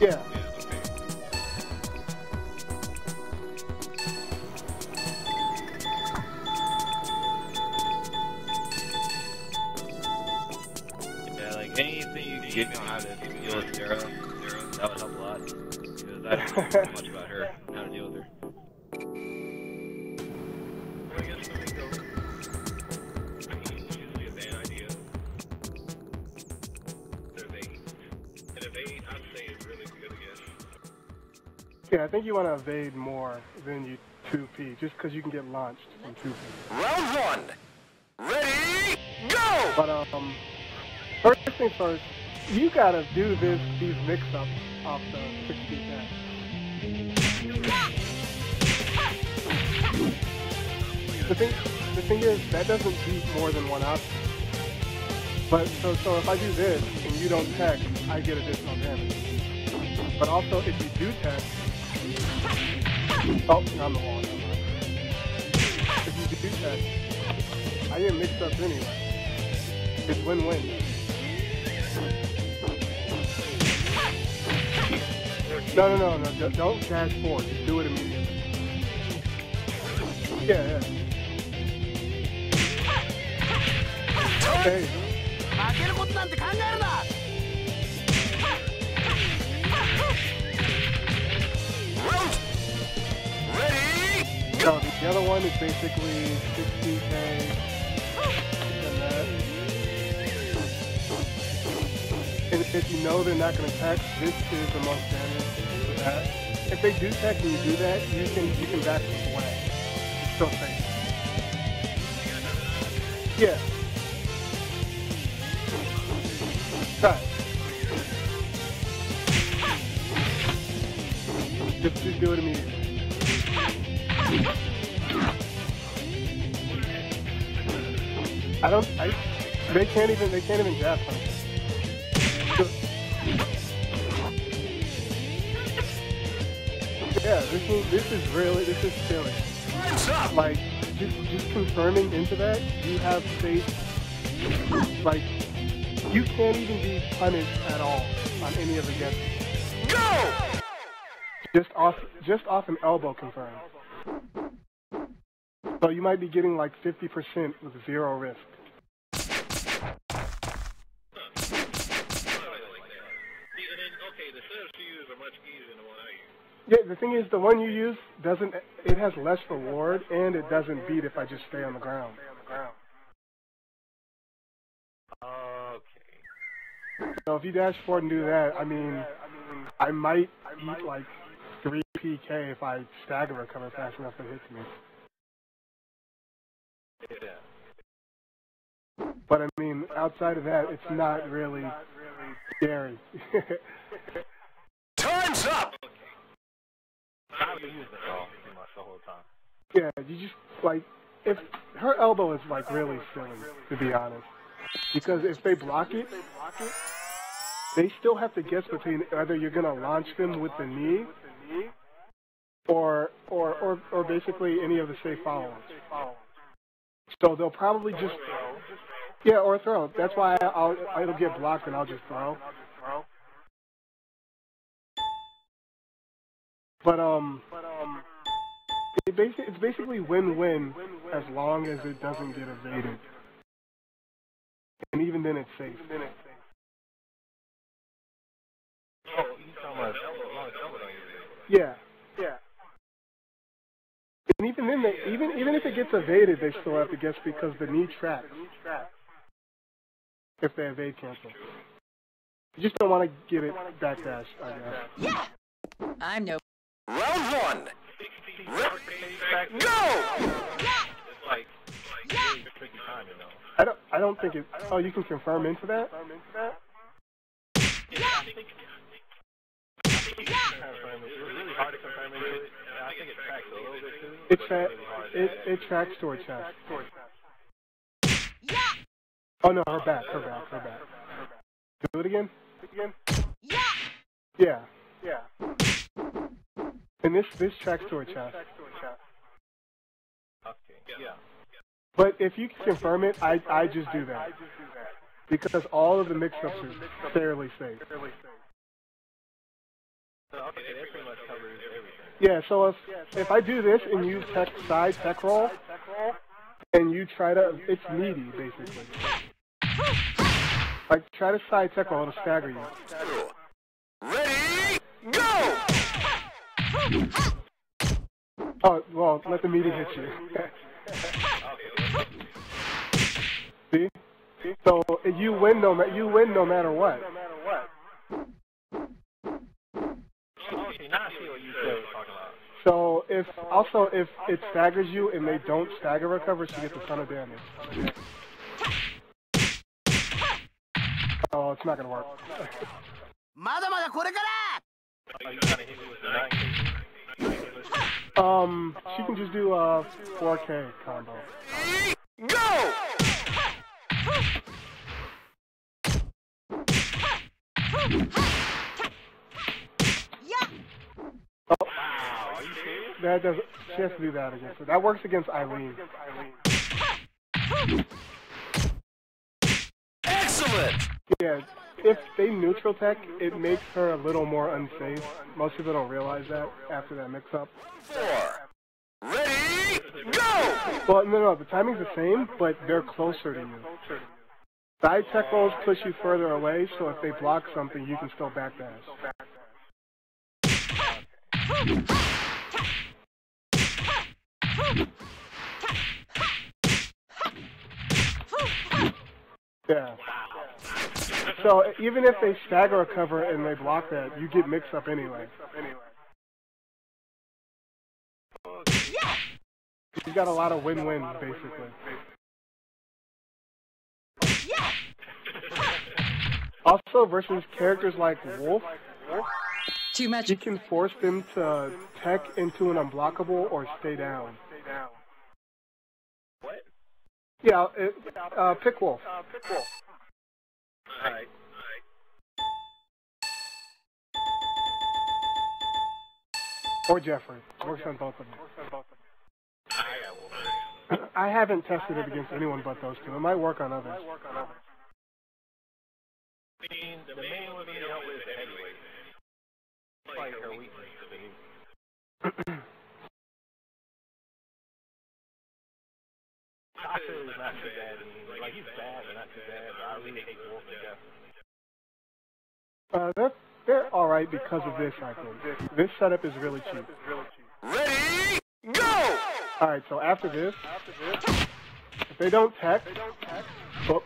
Yeah. Yeah, like anything you can give me on how to deal with Sarah, that would help a lot. Because I don't know much about her, how to deal with her. I guess let me go. I mean, it's usually a bad idea. And evade, I'd say is really good again. Yeah, I think you want to evade more than you 2P, just because you can get launched from 2P. Round 1. Ready, go! But first things first, you gotta do these mix-ups off the 6P tag. The thing is, that doesn't beat more than one option. But so if I do this and you don't tech, I get additional damage. But also, if you do tech, oh, on the wall. If you do tech, I get mixed up anyway. It's win-win. No, don't dash forward. Just do it immediately. Yeah. Okay. Ready, No, the other one is basically 60k and that. And if you know they're not going to tech, this is the most damage for that. If they do tech and you do that, you can back them away. It's still safe. Yeah. Try it. Just do it immediately. They can't even jab punch. Yeah, this is silly. Like, just confirming into that, you have faith. Like, you can't even be punished at all on any of the guesses. go! Just off an elbow confirm. So you might be getting like 50% with 0 risk. The setups you use are much easier than the one I use. Yeah, the thing is, the one you use it has less reward, and it doesn't beat if I just stay on the ground. Okay. So if you dash forward and do that, I mean, I might eat like 3 PK if I stagger recover fast enough that it hits me. Yeah. But I mean, outside of that, it's not really scary. Time's up! I haven't used it all pretty much the whole time. Yeah, you just, like, if her elbow is, like, really silly, to be honest. Because if they block it, they still have to guess between whether you're going to launch them with the knee or basically any of the safe follow-ups. So they'll probably just, yeah, or throw. That's why it'll get blocked and I'll just throw. But it's basically win-win as long as it doesn't get evaded. And even then it's safe. Oh, you talking about elbow don't use it. Yeah. And even then, even if it gets evaded, they still have to guess because the knee tracks. If they evade cancel. You just don't want to get it backdash, I guess. Yeah! I'm no... Round 1. Go! It's like really tricky time, you know. I don't think it. Oh, you can confirm into that. Yeah. It was really hard to confirm into it. I think it tracks a little bit too. It tracks toward chest. Oh no, her back. Do it again. Yeah. And this tracks toward chest. Okay. Yeah. But if you can confirm it, I just do that. Because all of the mix-ups are fairly safe. Okay, that pretty much covers everything. Yeah, so if I do this and you side tech roll, and you try to, it's meaty, basically. Like, try to side tech roll, it'll stagger you. Ready, go! Oh, well, let the meaty hit you. See? So, you win no matter what. Okay, now I see what you said talking about. So, if it staggers you and they don't stagger recover, so you get a ton of damage. Oh, it's not gonna work. She can just do a 4K combo. Go! Oh, that doesn't. She has to do that against her. That works against Eileen. Excellent! Yeah, if they neutral tech, it makes her a little more unsafe. Most people don't realize that after that mix-up. 4. Ready, go! Well, no, the timing's the same, but they're closer to you. Side tech rolls push you further away, so if they block something, you can still backdash. Yeah. So even if they stagger a cover and they block that, you get mixed up anyway. You got a lot of win-win, basically. Also, versus characters like Wolf, Too much. you can force them to tech into an unblockable or stay down. What? Yeah, pick Wolf. Alright. Or Jeffrey. Works on both of them. I got Wolf. I haven't tested it against anyone but those two. It might work on others. I mean, the main one we help with is the heavyweight. Like her weakness to me. Sasha is not too bad. Like, he's bad, but not too bad. But I really hate Wolf and Jeff. They're alright because of this, I think. This setup is really cheap. Ready, go! Alright, so after this, if they don't tech, oops.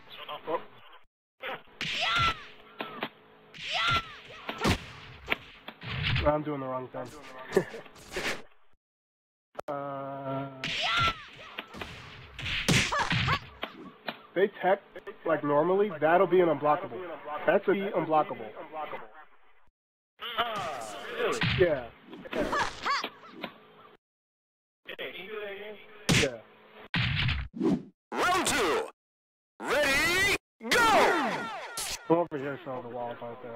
I'm doing the wrong thing. They tech like normally, that'll be an unblockable. That's a unblockable. Really? Yeah. Hey, can you do that again? Yeah. Round 2. Ready, go! Come over here, so the walls out there.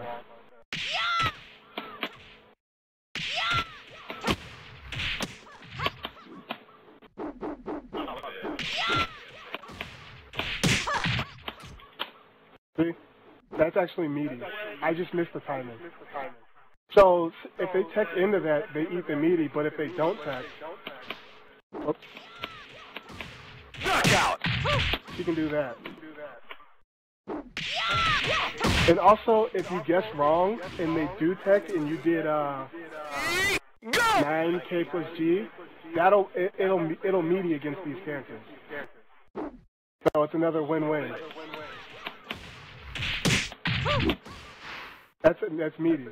See? That's actually meaty. I just missed the timing. So, if they tech into that, they eat the meaty, but if they don't tech... Oops. Knockout! She can do that. And also, if you guess wrong, and they do tech, and you did, 9K plus G, it'll meaty against these characters. So it's another win-win. That's meaty.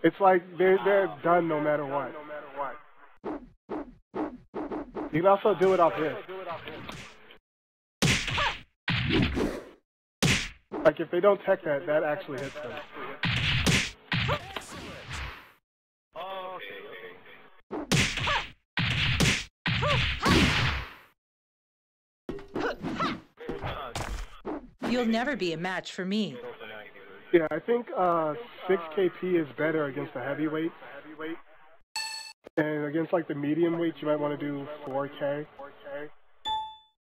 It's like they're done no matter what. You can also do it off this. Like if they don't tech that, that actually hits them. Oh, okay. You'll never be a match for me. Yeah, I think 6KP is better against the heavyweight. And against like the medium weights, you might want to do 4K.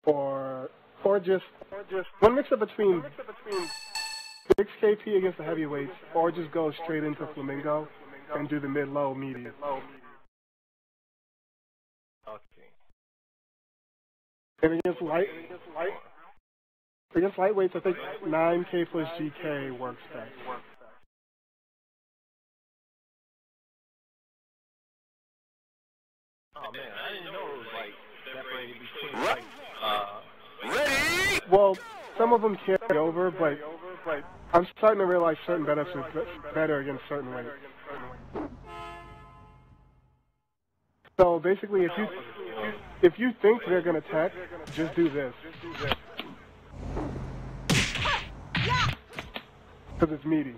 Or just one mix up between 6 KP against the heavyweights, or just go straight into Flamingo and do the mid-low medium. Okay. And against lightweights, I think 9K plus GK works best. Oh man, I didn't know it was like separated between like Ready? Well, some of them carry over, but I'm starting to realize certain benefits are better against certain weights. So basically, if you think they're gonna tech, just do this. Because it's meaty.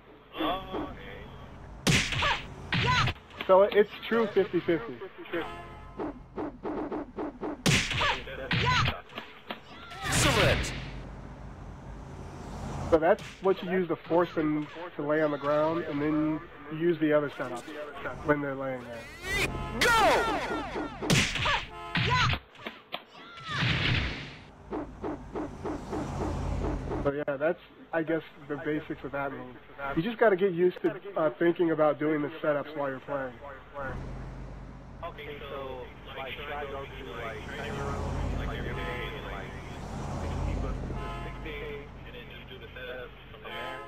So it's true 50-50. Excellent. So that's what you use to force them to lay on the ground, and then you use the other setup when they're laying there. Go! So yeah, that's, I guess, the basics of that move. You just got to get used to thinking about doing the setups while you're playing. okay, so like should I go to like training room like every day and like keep up to 6 days and then just do the setup from there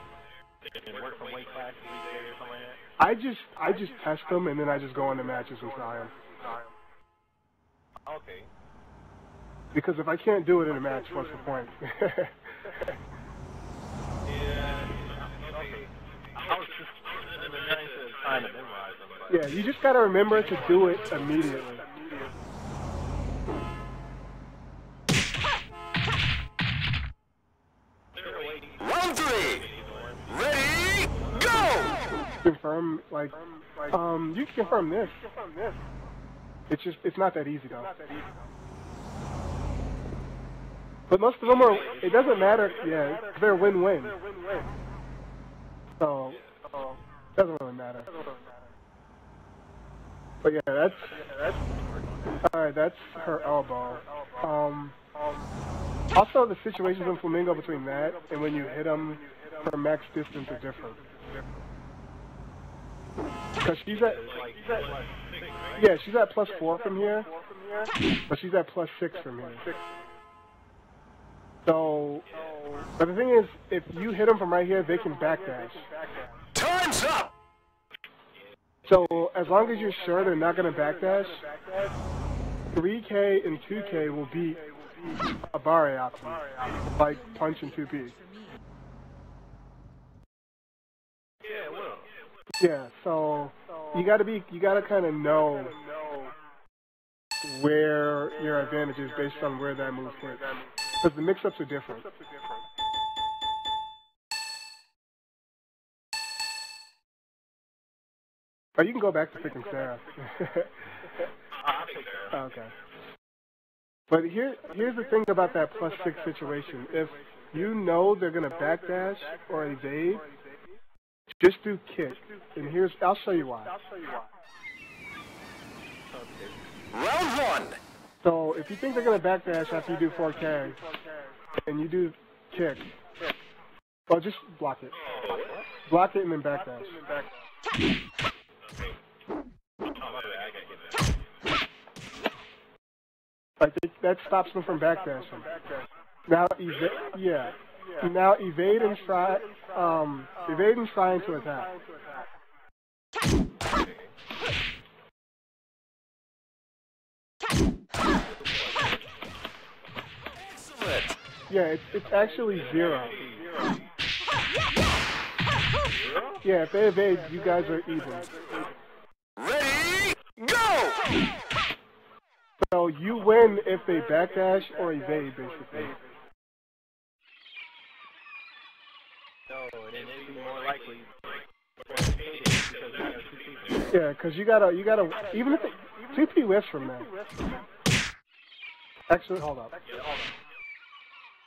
and work from weight classes each day or something like that? I just test them, and then I just go into matches and try them. Okay. Because if I can't do it in a match, what's the point? Yeah. Okay. I was just trying to memorize them. But Yeah, you just got to remember to do it immediately. Round 3. Ready? Go! Confirm, like, you can confirm this. It's not that easy though. But most of them are, it doesn't matter, yeah, they're win-win. So, it doesn't really matter. But yeah, that's her elbow. Also, the situations in Flamingo between that and when you hit them, her max distance are different. Because she's at +4 from here, but she's at +6 from here. So, but the thing is, if you hit them from right here, they can backdash. Time's up! So, as long as you're sure they're not going to backdash, 3K and 2K will beat a Barre option, like punch and 2P. yeah, well. Yeah, so you gotta kind of know where your advantage is based on where that move hits. Because the mix-ups are different. Oh, you can go back to picking Sarah. Okay. But here's the thing about that +6 situation. If you know they're gonna backdash or evade, just do kick. And I'll show you why. Round 1. So if you think they're gonna backdash after you do 4K, and you do kick, well, just block it. Block it and then backdash. Like that stops them from backdashing. Now, Now evade and try to attack. Excellent. Yeah, it's actually 0. Yeah, if they evade, you guys are even. Ready? Go! So you win if they backdash or evade, basically. No, and then it'd be more likely because Yeah, because you gotta, even if 2P whiffs from that. Actually, hold up.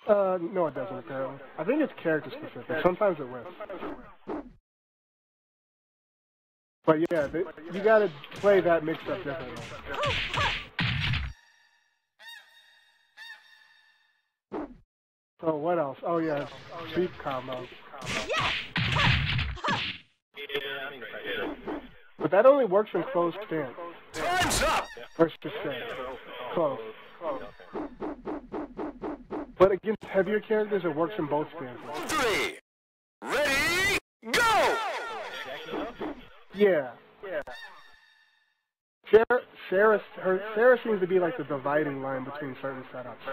No, it doesn't apparently. I think it's character specific. Sometimes it whiffs. But yeah, you gotta play that mix-up differently. So what else? Oh yeah, sweep combo. But that only works in closed stance. Time's up! Versus stance. Close. But against heavier characters, it works in both stances. 3, ready, go! Yeah. Sarah seems to be like the dividing line between certain setups.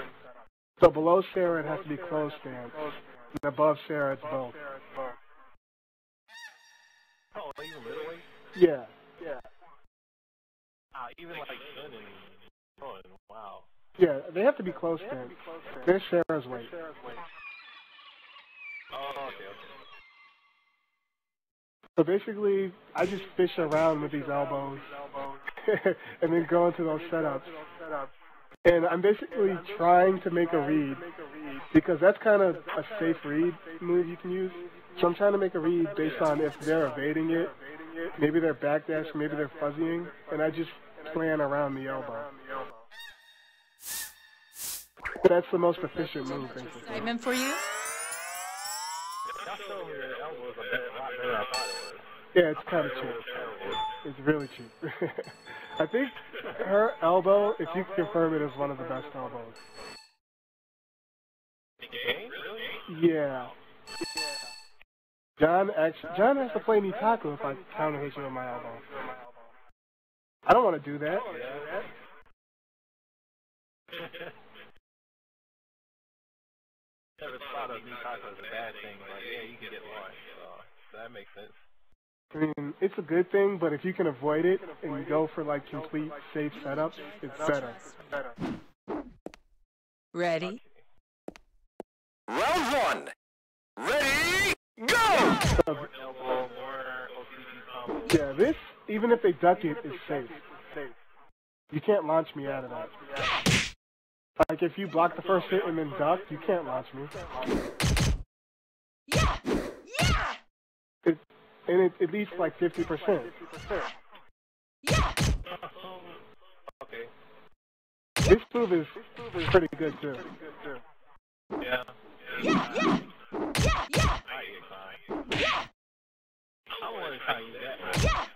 So below Sarah, it has to be closed stance. And above Sarah, it's both. Oh, even middleweight? Yeah. Even like Sun and Sun. Wow. Yeah, they have to be close stance. They're Sarah's weight. Oh, okay. So basically, I just fish around with these elbows and then go into those setups. And I'm basically trying to make a read because that's kind of a safe read move you can use. So I'm trying to make a read based on if they're evading it, maybe they're backdash, maybe they're fuzzying, and I just plan around the elbow. That's the most efficient move, basically. Excitement for you? Yeah, it's kind of cheap. It's really cheap. I think her elbow, if you can confirm it, is one of the best elbows. Yeah. John has to play Nitaku if I counter hit you with my elbow. I don't want to do that. Never thought of Nitaku as a bad thing, but yeah, you can get launched, so that makes sense. I mean, it's a good thing, but if you can avoid it and you go for like complete safe setups, it's better. Ready? Round 1, ready, go! Yeah, this, even if they duck it, is safe. You can't launch me out of that. Like, if you block the first hit and then duck, you can't launch me. And it's at least like 50%. Okay. This move is pretty good, too. Yeah. I want to try you that.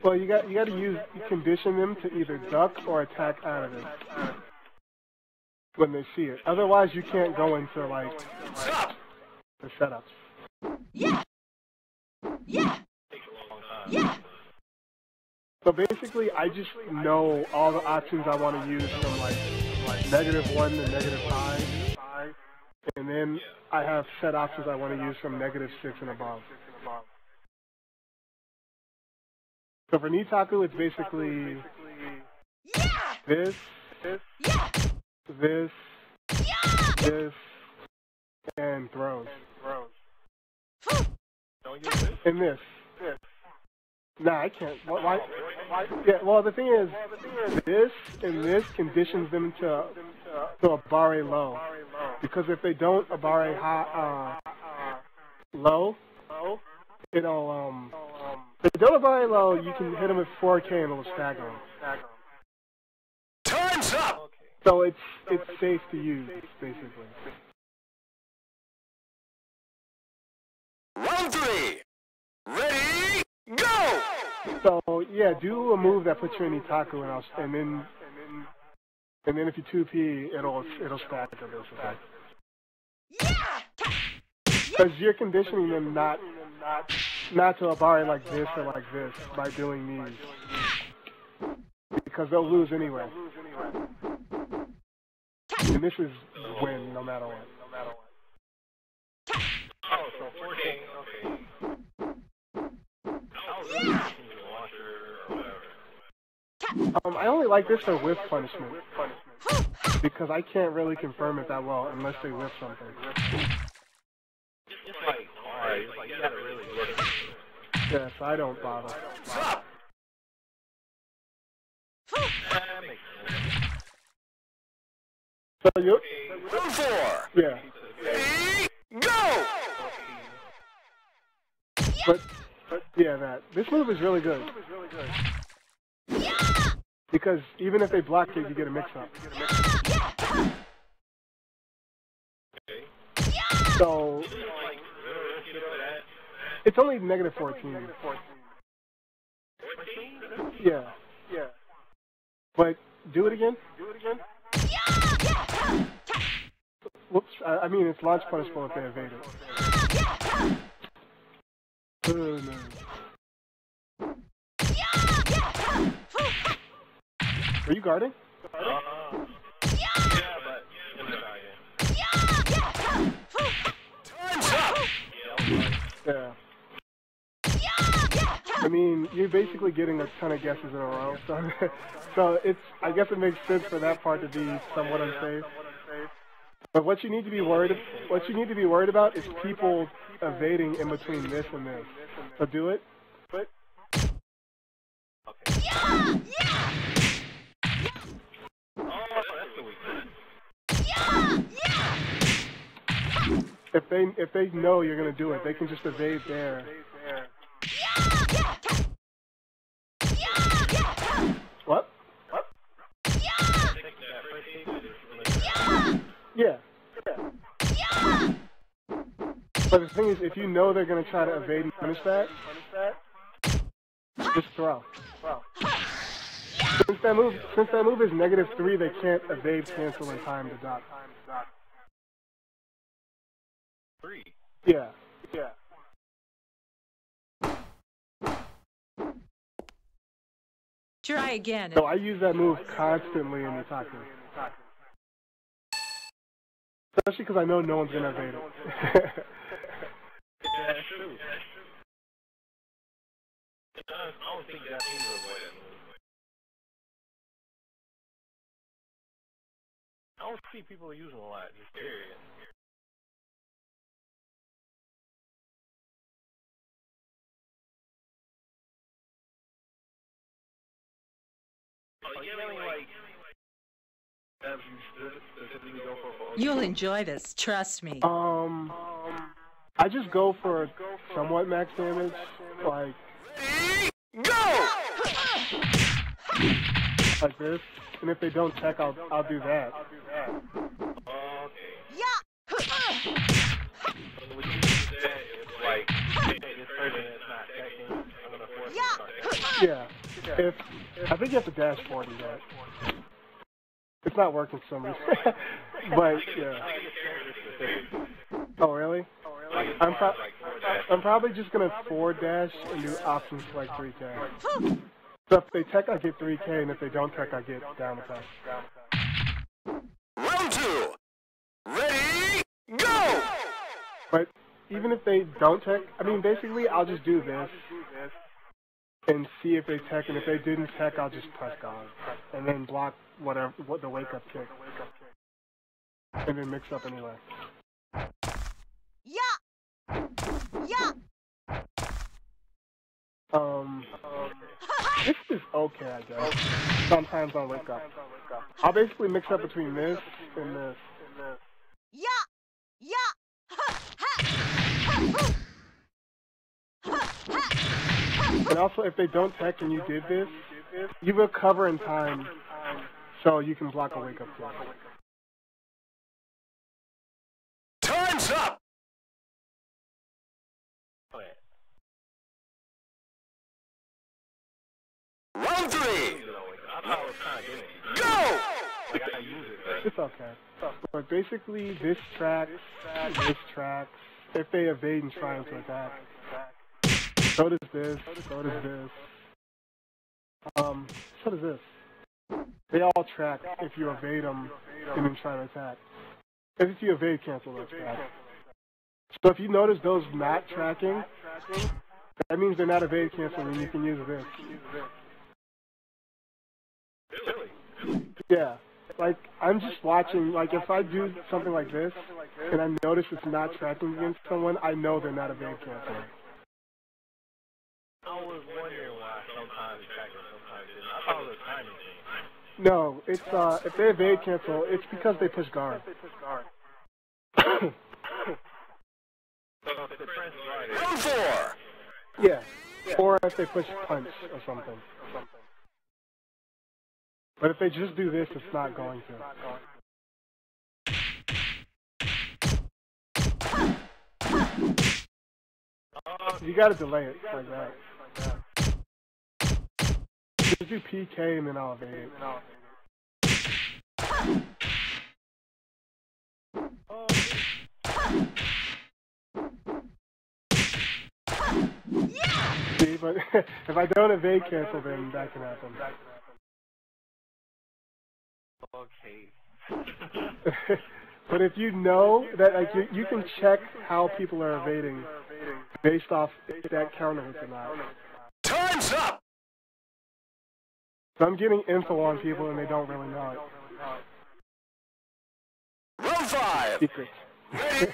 Well, you got to condition them to either duck or attack out of it when they see it. Otherwise, you can't go into like the setups. So basically, I just know all the options I want to use from like -1 to -5, and then I have set options I want to use from -6 and above. So for Nitaku, it's basically this, and throws. And this. Nah, I can't. Why? Yeah, well, the thing is, this and this conditions them to a barre low. Because if they don't a barre high, low, it'll, if they don't a barre low, you can hit them with 4K and it'll stagger them. Time's up! So it's safe to use, basically. Round 3, ready, go! So yeah, do a move that puts you in Itaku, and then if you 2P, it'll stagger basically. Because you're conditioning them not to a barre like this or like this by doing these, because they'll lose anyway. And this is win no matter what. Oh, so 14, okay. I only like this for whiff punishment, because I can't really confirm it that well unless they whiff something. It's like hard, it's like you gotta really work it. Yeah, so I don't bother. That makes sense. So you, Round 4, yeah. ready, go! But yeah, this move is really good. Because even if they block it, you get a mix-up. So it's only negative 14. Yeah. But do it again. Whoops. I mean, it's launch punishable if they evade it. Oh, no. Are you guarding? Yeah, but Time's up. Yeah. I mean, you're basically getting a ton of guesses in a row, so it's. I guess it makes sense for that part to be somewhat unsafe. But what you need to be worried about is people evading in between this and this. So do it. If they know you're gonna do it, they can just evade there. What? Yeah. But the thing is, if you know they're gonna try to evade and punish that, just throw. Since that move is -3, they can't evade, cancel in time to dot. 3. Yeah. Try again. So I use that move constantly in the Taku. Especially because I know no one's gonna evade it. Yeah, that's true. I don't think that seems to avoid it. I don't see people using a lot, just period. Oh, you mean like specifically go for You'll enjoy this, trust me. I just go for somewhat max damage, like Go! like this, and if they don't tech, I'll do that. okay. Yeah. So when you use that, it's like, hey, this person is not checking, I'm gonna force them to start checking. Yeah. I think you have to dash 40 that. It's not working for some reason. But yeah. Oh really? I'm probably just gonna forward dash and do options like 3K. So if they tech, I get 3K, and if they don't tech, I get down attack. Round 2. Ready, go! But even if they don't tech, I mean, basically, I'll just do this and see if they tech, and if they didn't tech, I'll just press guard and then block what the wake up kick, and then mix up anyway. This is okay, I guess. Sometimes I'll wake up. I'll basically mix up between this and this. And also, if they don't tech and you did this, you recover in time, so you can block a wake up kick. Time's up! Round 3. Go! It's okay. But basically, this tracks. If they evade and try to attack. So does this. So does this. They all track if you evade them and then try to attack. If you evade, cancel those tracks. So if you notice those not tracking, that means they're not evade canceling, and you can use this. Yeah. Like, I'm just watching, like, if I do something like this, and I notice it's not tracking against someone, I know they're not evade canceling. I was wondering why sometimes it's tracking, sometimes it's not. I thought it was a timing thing. No, it's, if they evade cancel, it's because they push guard. Round 4. Yeah. Or if they push punch or something. But if they just do this, it's not going to. You gotta delay it like that. Just do PK and then I'll evade it. See, but if I don't evade cancel, then that can happen. Okay. But if you know that, like, you can check how people are evading based off if that counter hits or not. Time's up! So I'm getting info on people and they don't really know it. Round 5! Secrets. Ready?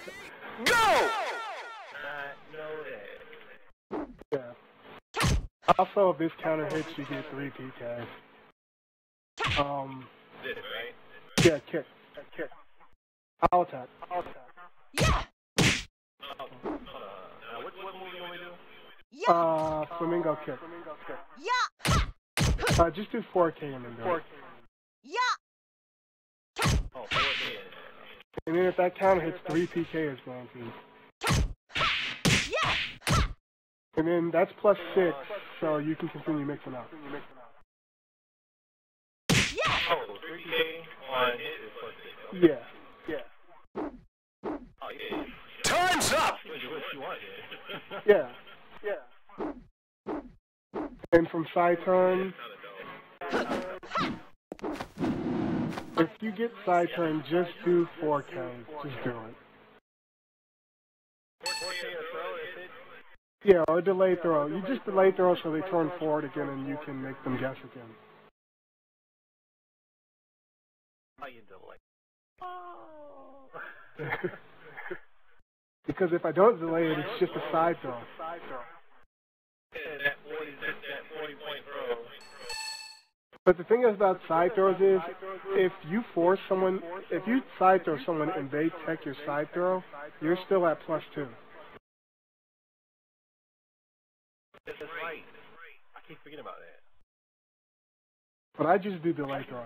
Go! Yeah. Also, if this counter hits, you get 3 PKs. This, right? Yeah, kick. I'll attack. Yeah. What move you want me to do? Yeah. Flamingo kick. Yeah. Just do 4K and then do it. Yeah. Oh, 4K. And then if that counter hits, 3 PK is guaranteed. Yeah. And then that's plus 6, so you can continue mixing up. Yeah. Oh, 3K on hit is plus 6. Yeah. Oh, yeah. Time's up! You do what you want here. Yeah. And from side turn, if you get side turn, just do 4K. Just do it. 4K or throw if it. Yeah, or delay throw. You just delay throw so they turn forward again and you can make them guess again. How you delay? Because if I don't delay it, it's just a side throw. That 40-point throw. But the thing is about side throws is, if you force someone, if you side throw someone and they tech your side throw, you're still at +2. That's right. I keep forgetting about that. But I just do delay throw.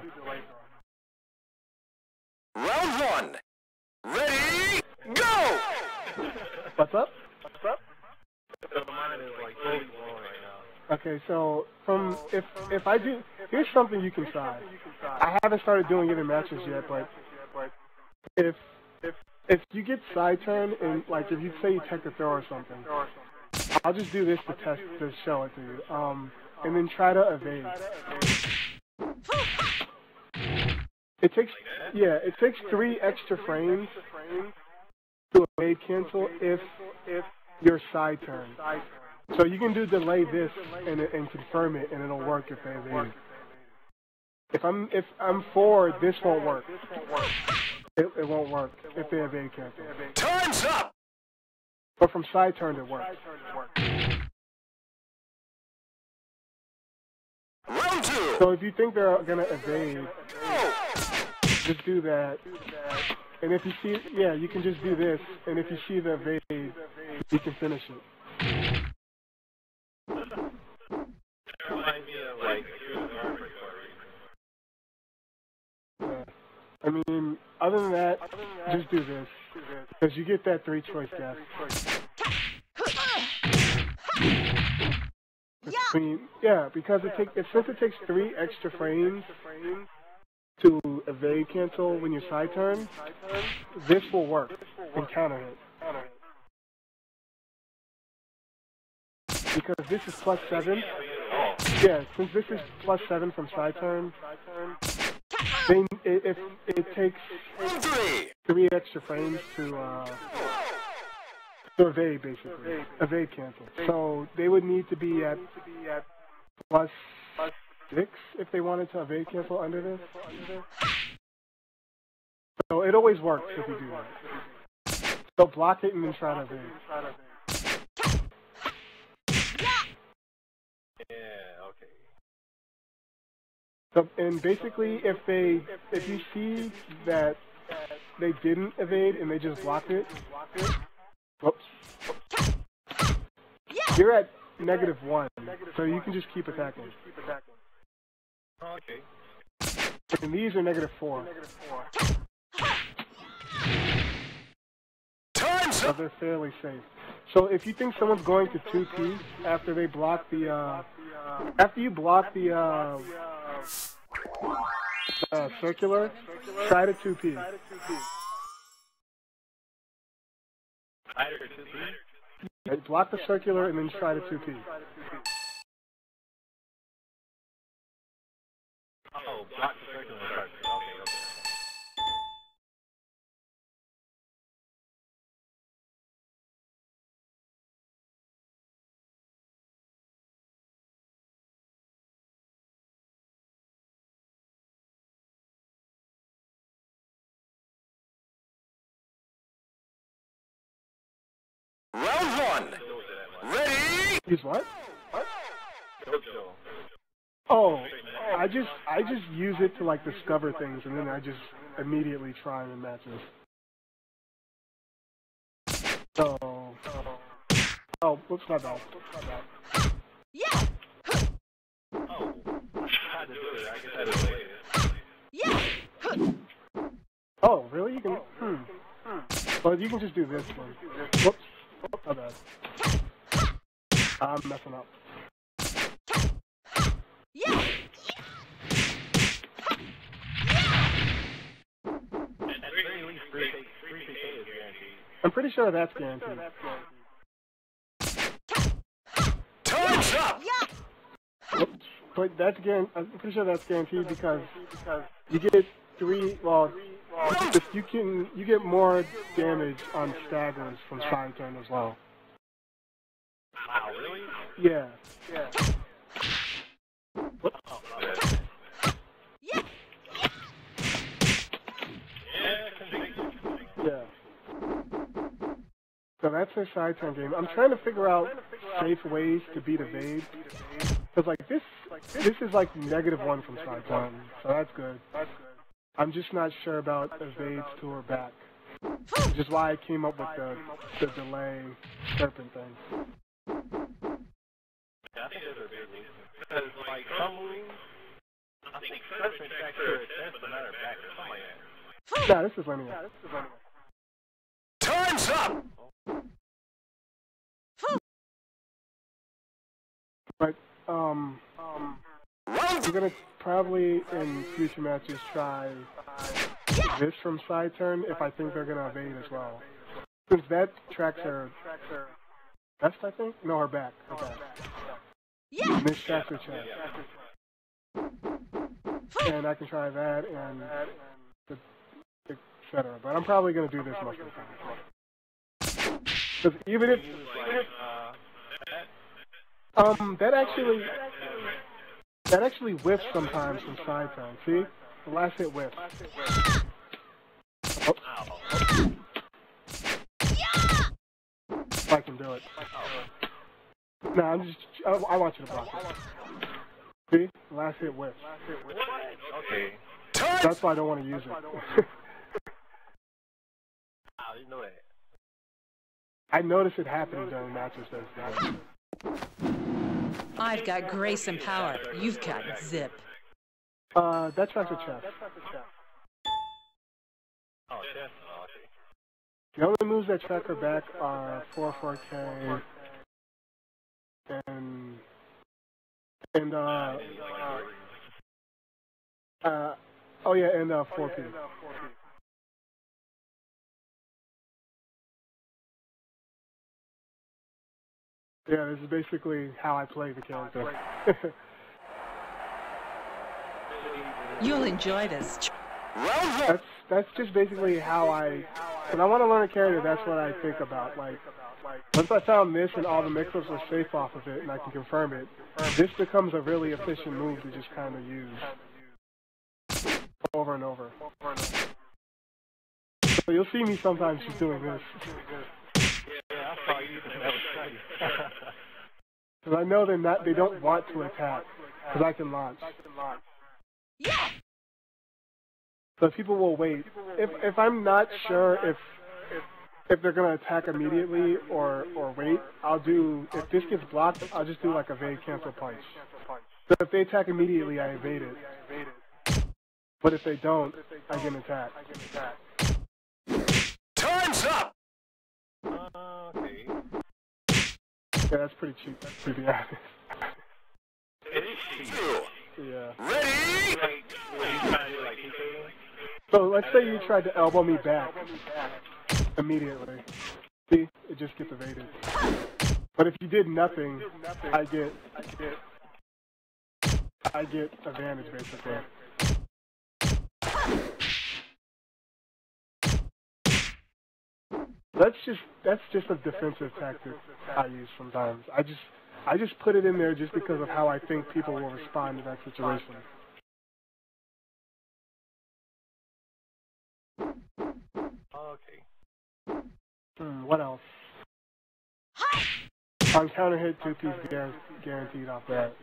Round 1! Ready? Go! What's up? So mine is like totally blown right now. Okay, so from if I do, here's something you can try. I haven't started doing it in matches yet, but if you get side turn and like if you say you tech the throw or something, I'll just do this to test to show it to you. And then try to evade. It takes 3 extra frames to evade cancel if you're side turn. So you can do delay this and confirm it, and it'll work if they evade it. If I'm forward, this won't work. It won't work if they evade cancel. Time's up! But from side turn, it works. Round 2! So if you think they're gonna evade, just do that. And if you see, yeah, you can just do this. And if you see the evade, you can finish it. Reminds me of like Yeah. I mean, other than that, just do this. Because you get that 3-choice guess. I mean, yeah, because since it takes 3 extra frames to evade cancel when you side turn, this will work and counter hit. Because this is +7. Yeah, since this is +7 from side turn, then it takes 3 extra frames to evade, basically. Evade cancel. So they would need to be at +6 if they wanted to evade cancel under this. So it always works if you do that. So block it and then try to evade. yeah, okay. So, and basically, if you see that they didn't evade and they just blocked it, whoops, you're at -1, so you can just keep attacking. Okay. And these are -4. Time's So they're fairly safe. So if you think someone's going to 2P after they block the, after you block the, circular, try to 2P. Block the circular and then try to 2P. Oh, block the circular. Okay. Round one. Ready? Use what? Oh, I just use it to like discover things, and then I just immediately try them in matches. So, whoops, my bad. Yeah! Oh, I had to do it. I guess I didn't wait it. Yeah! Oh, really? You can. Well, you can just do this one. Whoops, my bad. I'm messing up. Yeah! I'm pretty sure that's guaranteed. Time's up. Yeah! Whoops. But that's I'm pretty sure that's guaranteed because you get 3. Well, you get more damage on staggers from side turn as well. Wow, really? Yeah. Yeah! Yeah. So that's their side turn game. I'm trying to figure out safe ways to beat evade. Because like this is like -1 from side turn, so that's good. I'm just not sure about evades to her back. Which is why I came up with the delay serpent thing. Yeah, I think those are big moves. Because, like, some moves, I think serpent back to her chest, but not her back or something like that. Nah, this is linear. Time's up. But I'm gonna probably in future matches try this from side turn if I think they're gonna evade as well. Since that tracks her chest, I think? No, her back. Yeah! This tracks her chest. And I can try that and etc. But I'm probably gonna do this most of the time. Because even if that actually whiffs sometimes from side turn. See? The last hit whiffs. Oh. If I can do it. Nah, I want you to block it. See? The last hit whiffs. Okay. That's why I don't want to use it. I didn't know that. I notice it happening during matches though. I've got grace and power. You've got zip. That tracks her chest. Oh, chest. Oh, okay. The only moves that track her back are 4-4K and oh yeah, and 4P. Yeah, this is basically how I play the character. You'll enjoy this. Round one. That's just basically how when I want to learn a character, that's what I think about. Like, once I found this and all the mix-ups were safe off of it, and I can confirm it, this becomes a really efficient move to just kind of use over and over. So you'll see me sometimes just doing this. Yeah, I saw you. That was funny. Because I know they don't want to attack, because I can launch. Yeah! So people will wait. If I'm not sure if they're gonna attack immediately or wait, if this gets blocked, I'll just do like a evade cancel punch. So if they attack immediately, I evade it. But if they don't, I get an attack. Time's up. Okay. Yeah, that's pretty cheap, to be honest. It is cheap. Yeah. Ready? Like, when you trying to do like TK? So let's say you tried to elbow me back immediately. See, it just gets evaded. But if you did nothing, I get advantage basically. That's just a defensive tactic I use sometimes. I just put it in there just because of how I think people will respond to that situation. Okay. What else? On counter hit, 2P's guaranteed off that.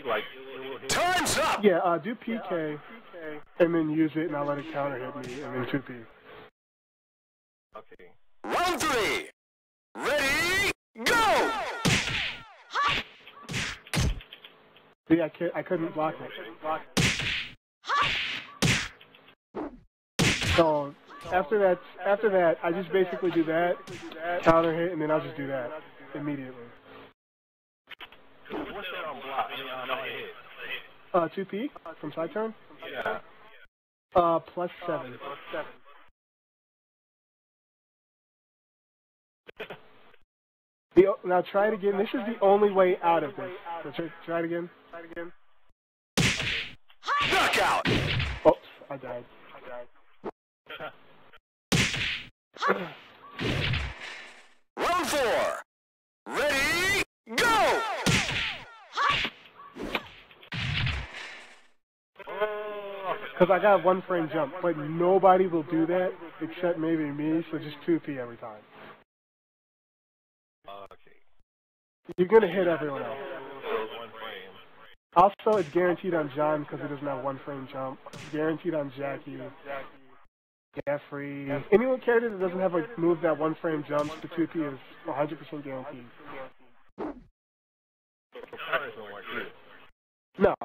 Like, Time's up! Yeah, do PK and then use it and I'll let it counter hit me and then 2P. okay. Round 3! Ready? Go! See, I couldn't block it. So after that, I just basically do that, counter hit, and then I'll just do that immediately. What's that on block? I mean, on hit. 2P from side turn. Yeah. +7. Now try it again. This is the only way out of this. So try it again. Knockout! Oops, I died. Round 4! Ready? Go! Because I got 1 frame jump, but nobody will do that except maybe me, so just 2P every time. Okay. You're going to hit everyone else. So 1 frame. Also, it's guaranteed on John because he doesn't have 1 frame jump. Guaranteed on Jackie. Jeffrey. Any character that doesn't have a move that 1 frame jumps to 2P is 100% guaranteed. Counters don't work either. No.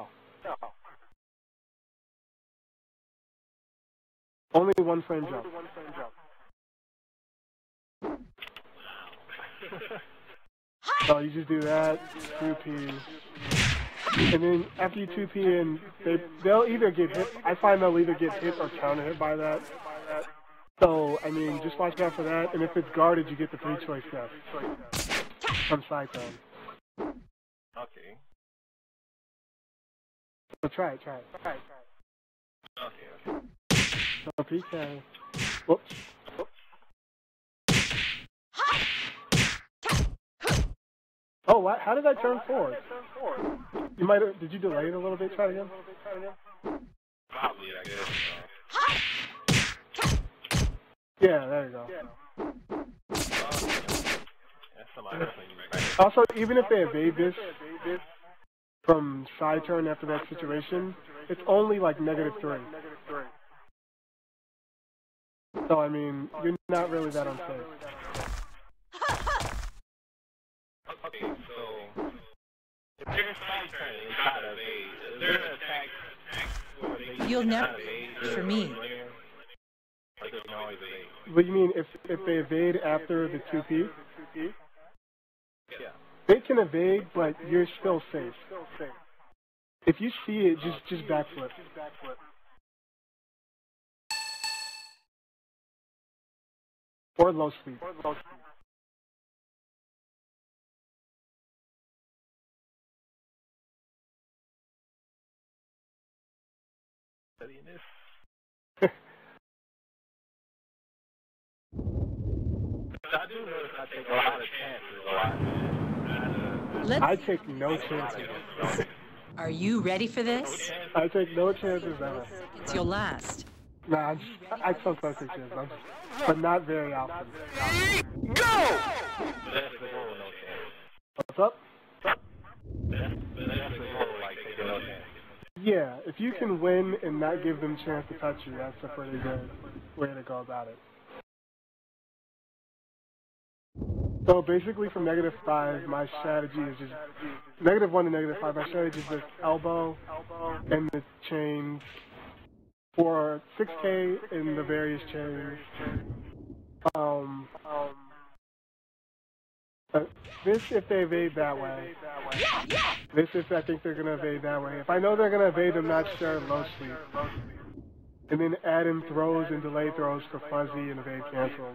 Only 1 frame jump. So you just do that, 2P. And then after you 2P in, they'll either get hit. I find they'll either get hit or counter hit by that. So, I mean, just watch out for that. And if it's guarded, you get the 3 choice death from side turn. Okay. So try it. Okay. So PK. Whoops. Oh, what? How did I turn forward? You might have. Did you delay it a little bit? Try it again. Probably, I guess. Yeah, there you go. That's somebody else when you right. Also, even if they evade this from side turn after that situation, it's only like -3. So, I mean, you're not really that unsafe. Okay, so if they're side turning and try to evade, is there an attack where they You'll never not evade for me. Or they can always evade? What do you mean, if they evade after the 2P? Yeah. They can evade, but you're still safe. If you see it, just backflip. Or low speed. Studying this. I do notice I take a lot of chances a lot. I Let's. take no chances. Are you ready for this? I take no chances ever. It's your last. Nah, I sometimes take chances, but not very often. Go! That's the goal, no chance. What's up? That's the goal, like taking no chance. Yeah, if you can win and not give them a chance to touch you, that's a pretty good way to go about it. So basically from -5, my strategy is just -1 to -5. My strategy is just elbow and the chains for 6K in the various chains. This if they evade that way. This if I think they're gonna evade that way. If I know they're gonna evade, I'm not sure. Low sleep. And then add in throws and delay throws for fuzzy and evade cancel.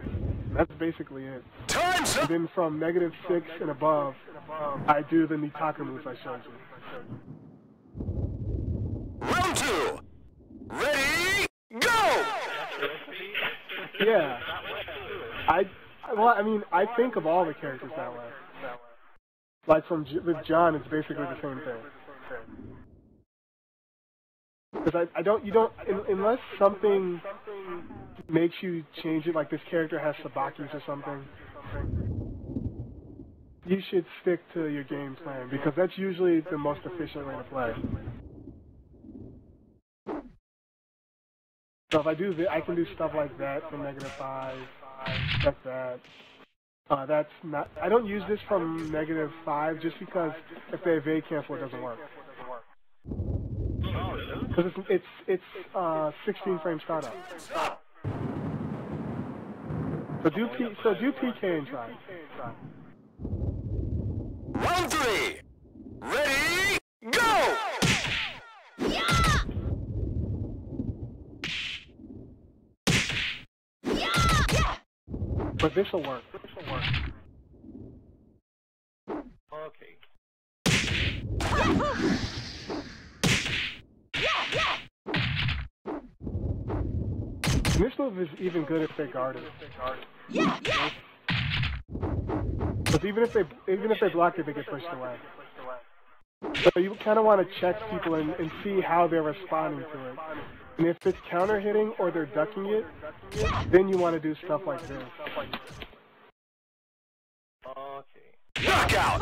That's basically it. Time's And up! then from -6 and above, I do the Nitaka moves I showed you. Round 2! Ready, go! Yeah. I think of all the characters that way. Like with John, it's basically the same thing. Because unless something makes you change it, like this character has Sabakis or something, you should stick to your game plan, because that's usually the most efficient way to play. So if I do I can do stuff like that from -5, like that. That's not. I don't use this from -5 just because if they evade cancel, it doesn't work. Because it's 16 frame startup. So do PK and try. Round 3! Ready, go! But this will work. Okay. And this move is even good if they guard it. Because even if they block it, they get pushed away. So you kind of want to check people and see how they're responding to it. And if it's counter hitting or they're ducking it, then you want to do stuff like this. Okay. Knockout!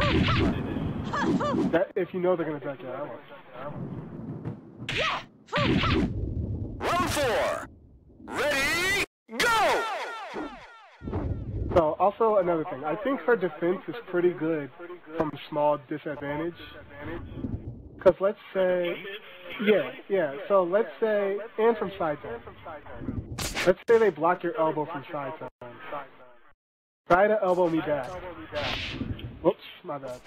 That if you know they're gonna duck it out. Round 4! Ready, go! So also another thing, I think her defense is pretty good from small disadvantage. Because let's say, yeah. So let's say, and from side turn. Let's say they block your elbow from side turn. Try to elbow me back. Whoops, my bad.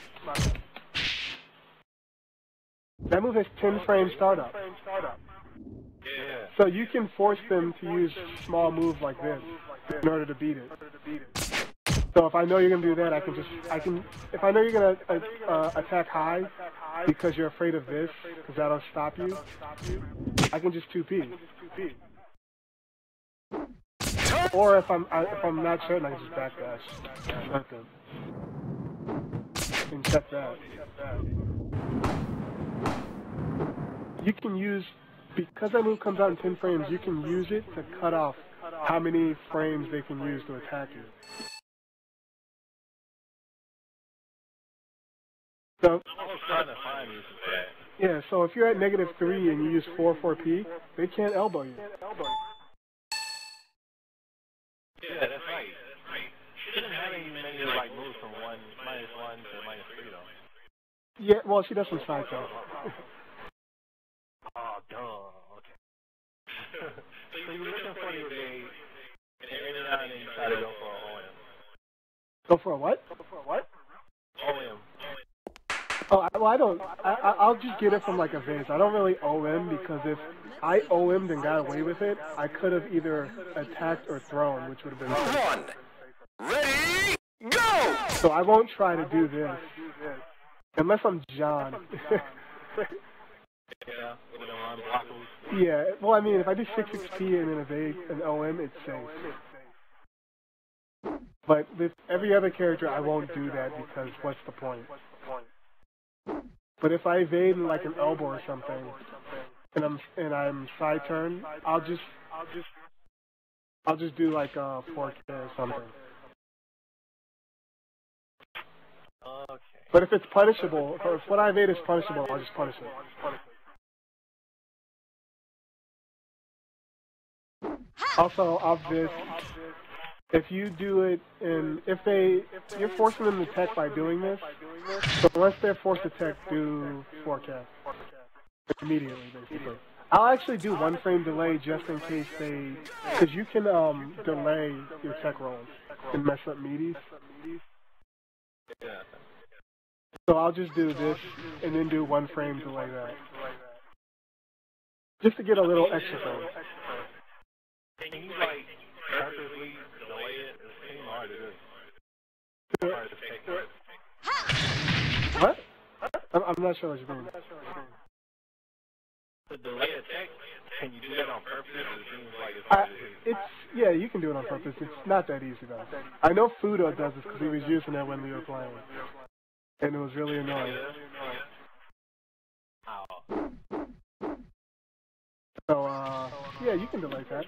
That move has 10 frame startup. Yeah. So you can force them to use small moves like this in order to beat it. So if I know you're gonna do that, if I know you're gonna attack high because you're afraid of this, because that'll stop you, I can just 2P. Or if I'm not certain, I can just backdash. That's it. And check that. You can use, because that move comes out in 10 frames, you can use it to cut off how many frames they can use to attack you. So, I was trying to find you some that. yeah, so if you're at -3 and you use 4/4P, they can't elbow you. Yeah, that's right. She didn't have any many like moves from -1 to -3 though. Yeah, well, she does some side things. Oh, duh. Okay. So you were looking for your day, and every now and then you try to go for an OM. Go for a what? OM. Oh, I'll just get it from like a vase. I don't really OM because if I OM'd and got away with it, I could have either attacked or thrown, which would have been Round 1! Ready, go! So I won't try to do this. Unless I'm John. Yeah, with an on block moves. Yeah, well, I mean, if I do 6 XP and then evade an OM, it's safe. But with every other character, I won't do that because what's the point? But if I evade in like an elbow or something, and I'm side turn, I'll just do like a 4K or something. Okay. But if it's punishable, if what I evade is punishable, I'll just punish it. Also, of this, if you do it you're forcing them to tech by doing this, so once they're forced to tech, do 4K. Immediately, basically. I'll actually do 1 frame delay just in case because you can delay your tech rolls and mess up meaties. Yeah. So I'll just do this and then do 1 frame delay that. Just to get a little extra frame. Can you like purposely delay it? It seems hard to do. Hard to take it. What? I'm not sure what you mean. To delay a text, can you do that on purpose? It seems like it's hard to do. Yeah, you can do it on purpose. It's not that easy though. I know Fudo does this because he was using it when we were playing, and it was really annoying. So yeah, you can delete that.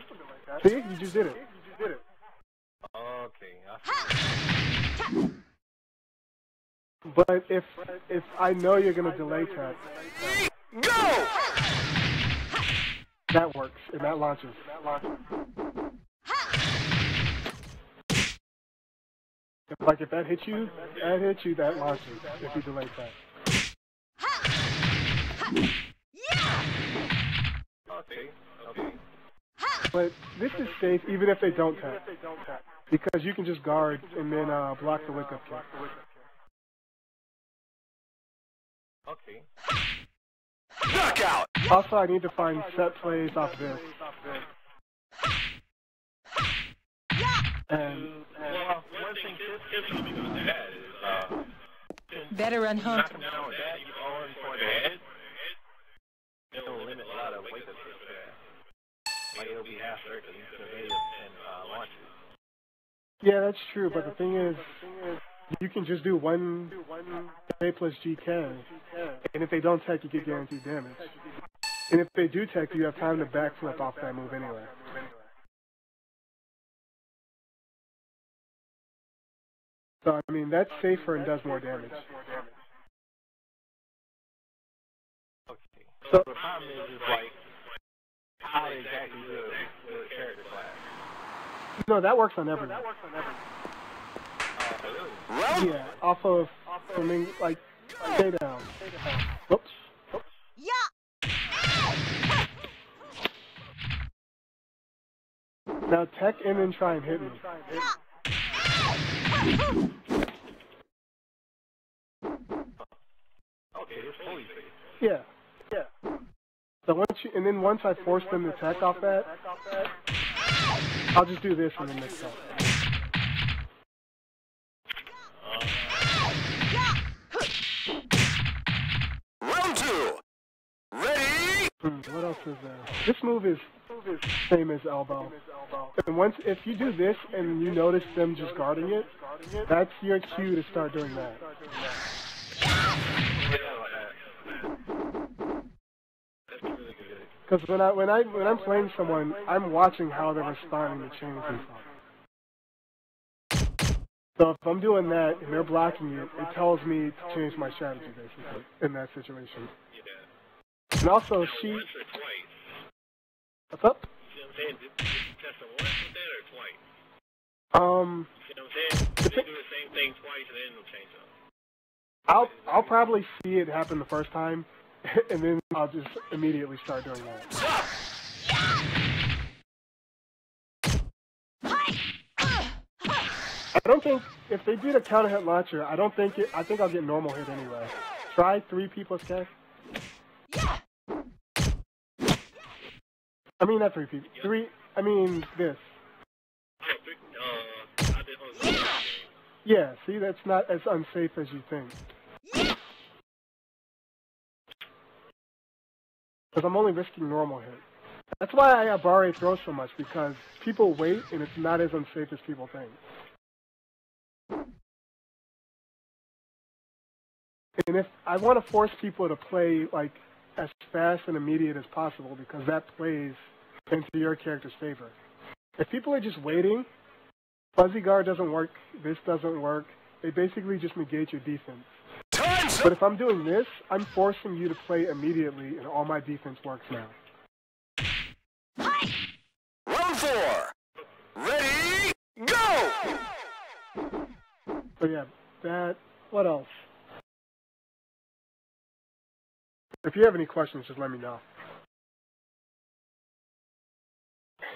See, you just did it. Okay. But if I know you're gonna delay that, Go! that works and that launches. If that hits you, that launches. If you delay that. Okay. But this is safe even if they don't tap, because you can just guard and then block the wake up kick. Okay. Knockout! Also, I need to find set plays off this. And Well, one thing this is that is Better unhook. knocking down that you own for the head. It'll limit a lot of weight that's like it'll be half circle evade and launch it. yeah, that's true. But the thing is, you can just do 1 A plus GK, and if they don't tech, you get guaranteed damage. And if they do tech, you have time to backflip off that move anyway. So I mean, that's safer and does more damage. Okay. So the problem is like how exactly the character class. No, that works on everyone. Really? Yeah, off of like stay down. Whoops. Yeah. Now tech and then try and hit me. Okay, it's fully safe. Yeah. So once I force them to tech off that, I'll just do this and then mix up. Round 2. Ready? What else is there? This move is same as elbow. And if you do this and you notice them just guarding it, that's your cue to start doing that. Because when I'm playing someone, I'm watching how they're responding to chains and stuff. So if I'm doing that and they're blocking it, it tells me to change my strategy basically in that situation. And also she. What's up? I'll probably see it happen the first time, and then I'll just immediately start doing that. I don't think if they do the counter hit launcher, I think I'll get normal hit anyway. Try 3P plus K. I mean not 3P. This. Yeah, see, that's not as unsafe as you think. Because I'm only risking normal hit. That's why I have Barre throw so much, because people wait and it's not as unsafe as people think. And if I want to force people to play like as fast and immediate as possible, because that plays into your character's favor. If people are just waiting, fuzzy guard doesn't work, this doesn't work, they basically just negate your defense. But if I'm doing this, I'm forcing you to play immediately, and all my defense works now. Round 4. Ready? Go! So yeah, that. What else? If you have any questions, just let me know.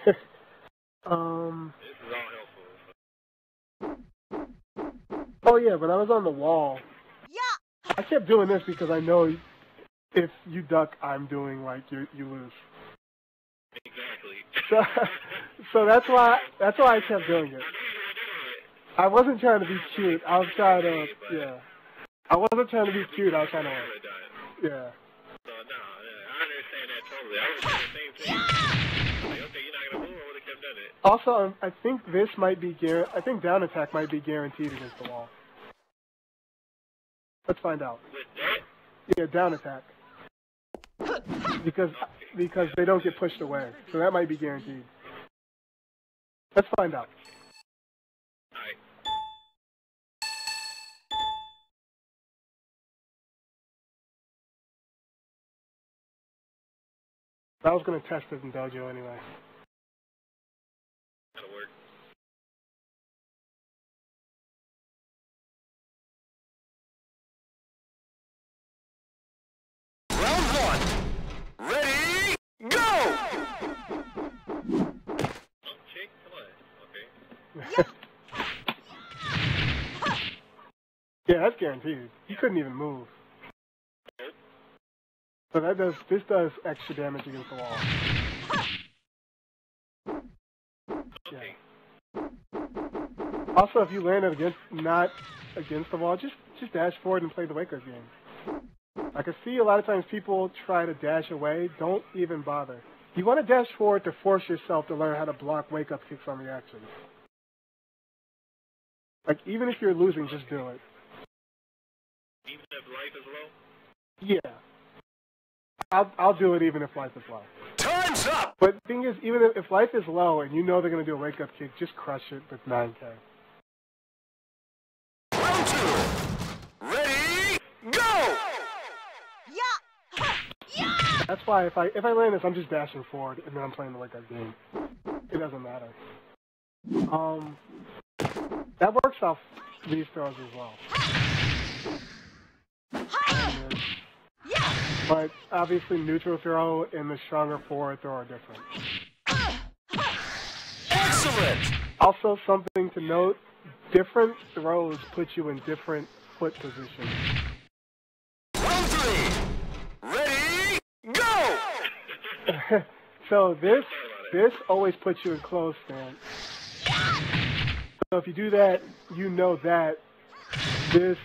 This is all helpful. Oh yeah, but I was on the wall. Yeah. I kept doing this because I know if you duck, I'm doing like you lose. Exactly. So that's why I kept doing it. I wasn't trying to be cute. I was trying to I wasn't trying to be cute. I was trying to yeah. So no, I understand that totally. I was doing the same thing. Like, okay, you're not gonna move. I would have kept doing it. Also, I think this might be I think down attack might be guaranteed against the wall. Let's find out. With that? Yeah, down attack. Because they don't get pushed away, so that might be guaranteed. Let's find out. Alright. I was gonna test it in Dojo anyway. That'll work. Round 1. Ready, go! Chick, come on. Okay. Yeah, that's guaranteed. He couldn't even move. So this does extra damage against the wall. Yeah. Also, if you land it not against the wall, just dash forward and play the Waker's game. I can see a lot of times people try to dash away. Don't even bother. You want to dash forward to force yourself to learn how to block wake-up kicks on reactions. Like, even if you're losing, just do it. Even if life is low? Yeah. I'll do it even if life is low. Time's up! But the thing is, even if life is low and you know they're going to do a wake-up kick, just crush it with 9K. Round 2. Ready, go! Yeah. Yeah. That's why if I land this, I'm just dashing forward and then I'm playing the wake-up game. It doesn't matter. That works off these throws as well. Yeah. But obviously neutral throw and the stronger forward throw are different. Excellent! Also, something to note, different throws put you in different foot positions. Round 3. Ready, go! So this always puts you in closed stance. So if you do that, you know that this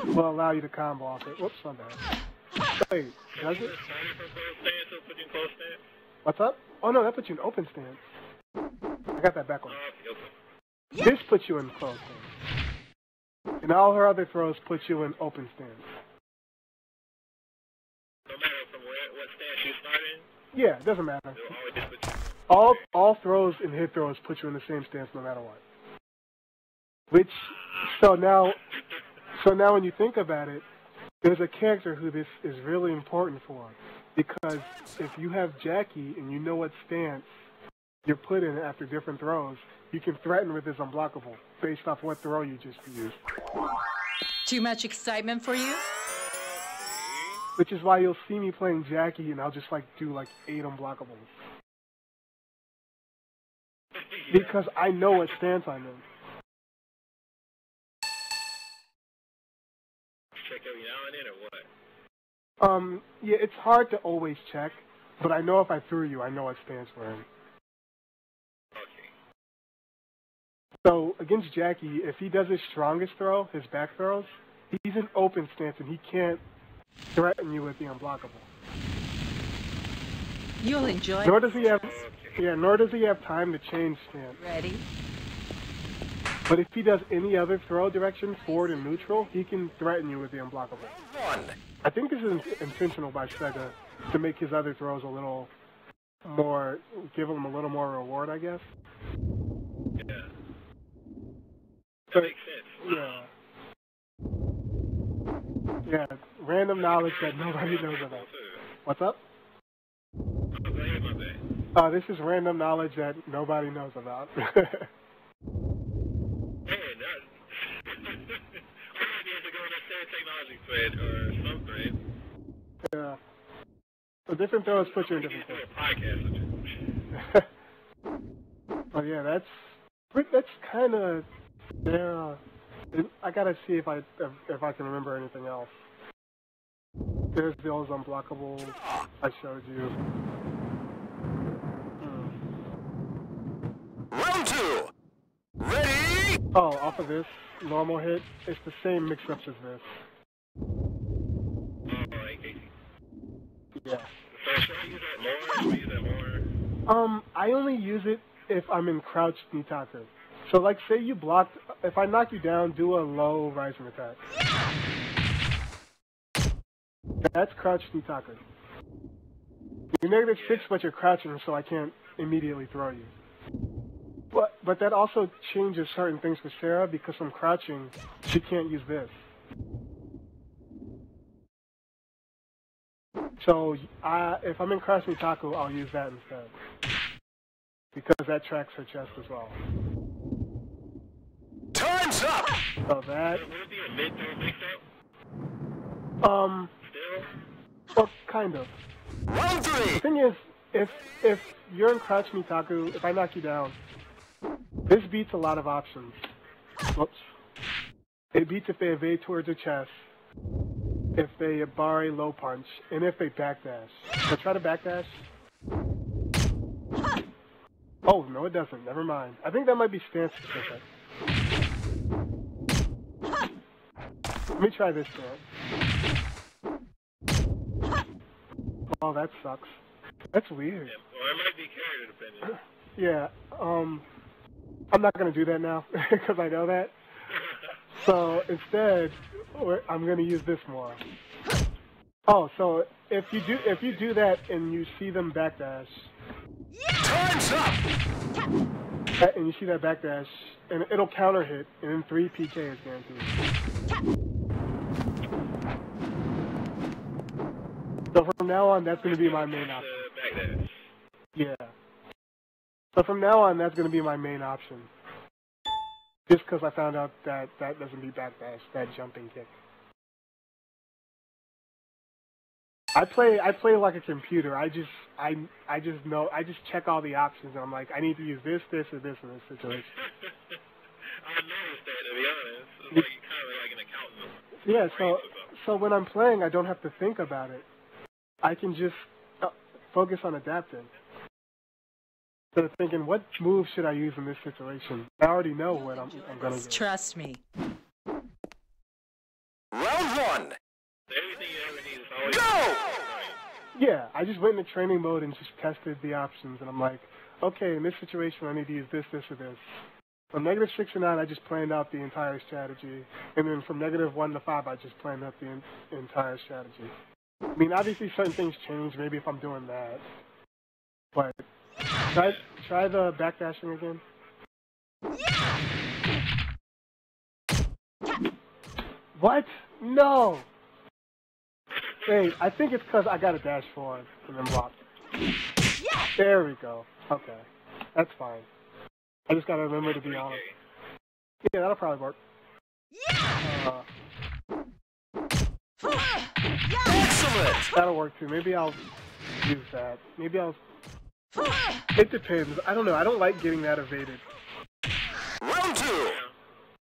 will allow you to combo off it. Whoops, my bad. Wait, does it? What's up? Oh no, that puts you in open stance. I got that backwards. This puts you in closed stance. And all her other throws put you in open stance. No matter from what stance you start in? Yeah, it doesn't matter. It'll always just put you All throws and hit throws put you in the same stance no matter what. Which, so now when you think about it, there's a character who this is really important for. Because if you have Jackie and you know what stance you're put in after different throws, you can threaten with this unblockable based off what throw you just used. Too much excitement for you? Which is why you'll see me playing Jackie and I'll just like do like 8 unblockables. Because I know what stance I'm in. check every now and then or what? Yeah, it's hard to always check, but I know if I threw you, I know what stance we're in. Okay. So against Jackie, if he does his strongest throw, his back throws, he's in open stance and he can't threaten you with the unblockable. You'll enjoy Nor does he have, nor does he have time to change stance. Ready? But if he does any other throw direction, forward and neutral, he can threaten you with the unblockable. 1. I think this is intentional by Sega to make his other throws a little more, give him a little more reward, I guess. Yeah. That But, makes sense. yeah, random knowledge that nobody knows about. What's up? Oh, go ahead, my bad. This is random knowledge that nobody knows about. Man, that... I need to go to the technology thread or some thread. Yeah. So different throws put you in different do things. a podcast. But yeah, that's kind of I gotta see if I can remember anything else. There's those unblockables I showed you. Round 2. Ready? Oh, off of this normal hit, it's the same mix-ups as this. Yeah. So should I use that more? Should we use that more? I only use it if I'm in crouched Nitaku. So, like, say you blocked, if I knock you down, do a low rising attack. That's crouched Nitaku. You're -6, but you're crouching, so I can't immediately throw you. But that also changes certain things for Sarah, because I'm crouching, she can't use this. So, if I'm in crouched Nitaku, I'll use that instead. Because that tracks her chest as well. Time's up! So that... Would it be a mid-throw mix-up? Still? Well, kind of. Round 3. The thing is, if you're in crouch Mitaku, if I knock you down, this beats a lot of options. Whoops. It beats if they evade towards your chest, if they bar a low punch, and if they backdash. So try to backdash. Oh, no it doesn't. Never mind. I think that might be stance specific. Let me try this stance. Oh, that sucks. That's weird. Yeah, well, it might be character dependent. Yeah, I'm not gonna do that now, because I know that. So, instead, I'm gonna use this more. Oh, so if you do that and you see them backdash, Time's up! and you see that backdash, and it'll counter hit, and then 3 PK is guaranteed. So from now on, that's gonna be my main option. Backdash. Yeah. So from now on, that's gonna be my main option. Just because I found out that that doesn't be backdash, that jumping kick. I play like a computer. I just know, I just check all the options, and I'm like, I need to use this, this, or this in this situation. I noticed that, to be honest. It's like kind of like an accountant. Yeah, so when I'm playing, I don't have to think about it. I can just focus on adapting. Instead of thinking, what move should I use in this situation? I already know what I'm gonna do. Trust me. Round 1. Everything you ever need is always... Go! Yeah, I just went into training mode and just tested the options, and I'm like, okay, in this situation I need to use this, this, or this. From -6 to 9, I just planned out the entire strategy, and then from -1 to 5, I just planned out the entire strategy. I mean, obviously certain things change, maybe if I'm doing that, but try the backdashing again. What? No! Wait, I think it's because I got a dash forward and then block. There we go. Okay. That's fine. I just gotta remember to be honest. Yeah, that'll probably work. Excellent! That'll work too. Maybe I'll use that. Maybe I'll... It depends. I don't know. I don't like getting that evaded. Round 2.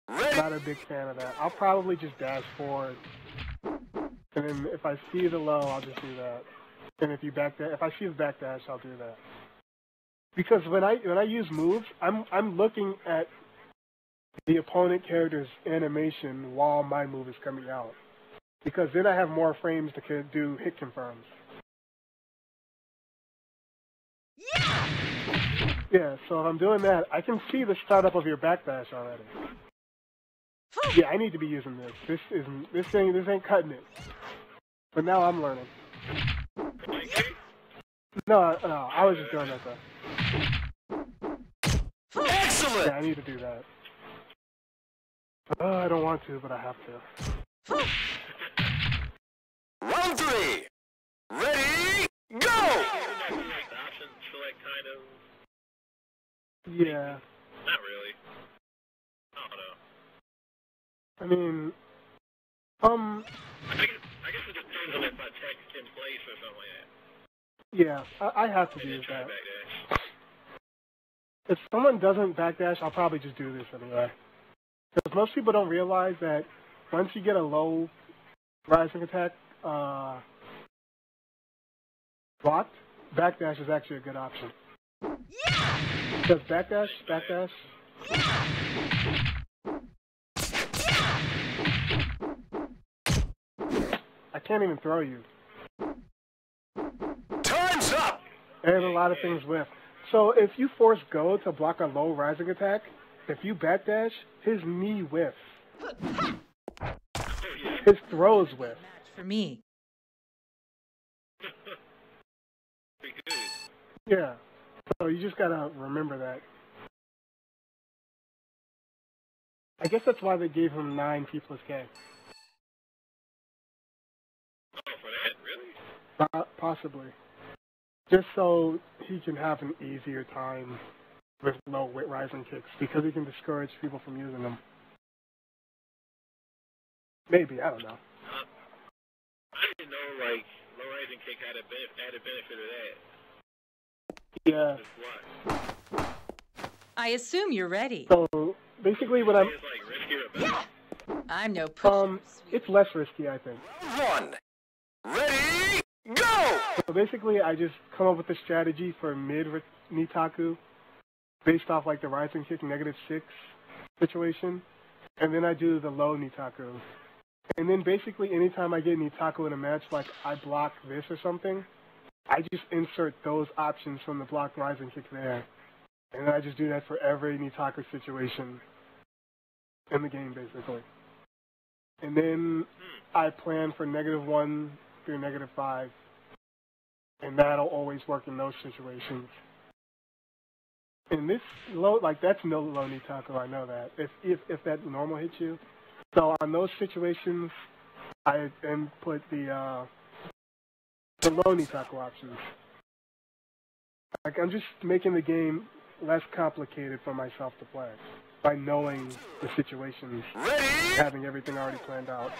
Ready? Not a big fan of that. I'll probably just dash forward. And then if I see the low, I'll just do that. And if I see the backdash, I'll do that. Because when I use moves, I'm looking at the opponent character's animation while my move is coming out. Because then I have more frames to do hit confirms. Yeah, so if I'm doing that, I can see the startup of your backdash already. Yeah, I need to be using this. This ain't cutting it. But now I'm learning. No, I was just doing that though. Excellent! Yeah, I need to do that. I don't want to, but I have to. Round 3. Ready? Go! Option select kind of... Yeah. Not really. I don't know. I mean, I guess it depends on if my text in place or something like that. yeah, I have to use Try that. backdash. If someone doesn't backdash, I'll probably just do this anyway. Because most people don't realize that once you get a low rising attack blocked, backdash is actually a good option. Yeah! Because backdash. I can't even throw you. Time's up! There's a lot of things with. So if you force Go to block a low rising attack, if you backdash, his knee whiffs. His throws whiff. Match for me. Pretty good. Yeah. So you just gotta remember that. I guess that's why they gave him 9 P plus K. Oh, for that? Really? Possibly. Just so he can have an easier time with low rising kicks, because he can discourage people from using them. Maybe, I don't know. I didn't know, like, low rising kick had a added benefit of that. Yeah. Just what? I assume you're ready. So basically, what I'm It's like riskier about it. I'm no pusher. it's less risky, I think. One. Ready, go! So basically, I just come up with a strategy for mid Nitaku, based off like the rising kick -6 situation, and then I do the low Nitaku. And then basically, anytime I get Nitaku in a match, like I block this or something, I just insert those options from the block rising kick there. And I just do that for every Nitaku situation in the game, basically. And then I plan for -1 through -5. And that'll always work in those situations. And this low, like that's no low Nitaku, I know that. If that normal hits you. So on those situations, I then put the low Nitaku options. Like I'm just making the game less complicated for myself to play by knowing the situations, having everything already planned out.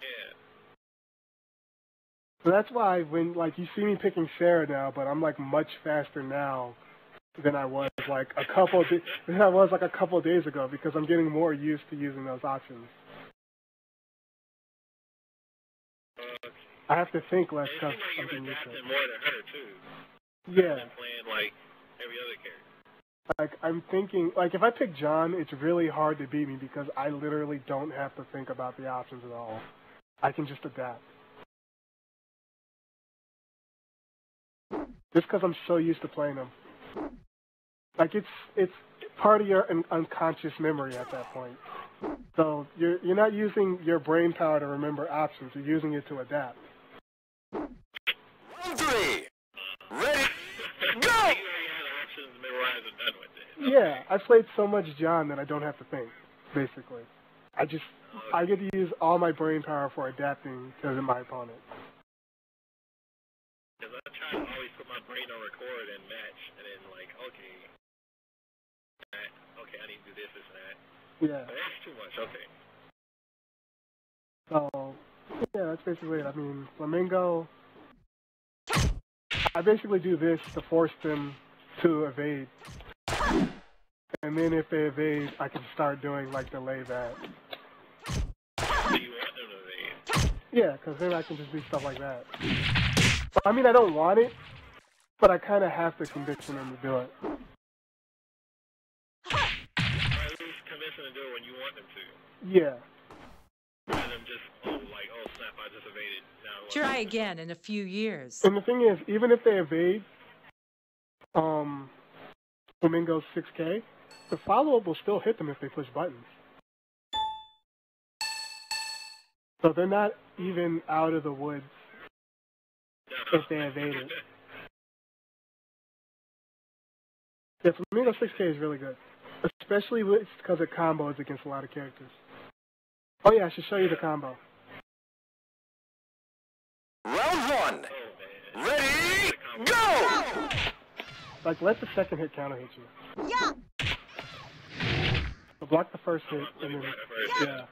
Yeah. So that's why when like you see me picking Sarah now, but I'm like much faster now than I was like a couple days ago because I'm getting more used to using those options. I have to think less It because seems like I'm you're getting used to adapting it. more than her, too. Yeah. Than playing, like, every other character. Like, I'm thinking, like, if I pick John, it's really hard to beat me because I literally don't have to think about the options at all. I can just adapt. Just because I'm so used to playing them. Like, it's part of your unconscious memory at that point. So, you're not using your brain power to remember options, you're using it to adapt. 3. Ready, go! You already had the options memorized and done with it. Yeah, I played so much John that I don't have to think, basically. I get to use all my brain power for adapting to my opponent. Because I try to always put my brain on record and match, and then, like, okay, I need to do this, and that. Yeah. But that's too much, okay. So, yeah, that's basically it. I mean, Flamingo, I basically do this to force them to evade. And then if they evade, I can start doing, like, delay that. So you want them to evade? Yeah, because then I can just do stuff like that. I mean, I don't want it, but I kind of have to condition them to do it. Or at least convince them to do it when you want them to. Yeah. Rather than just, oh snap, I just evaded. Now what? Try again in a few years. And the thing is, even if they evade Flamingo's 6K, the follow-up will still hit them if they push buttons. So they're not even out of the woods if they evade it. Yeah, Flamingo 6K is really good. Especially because it combos against a lot of characters. Oh yeah, I should show you the combo. Round 1. Ready, go! Like, let the second hit counter hit you. Yeah! So block the first hit, and then, yeah.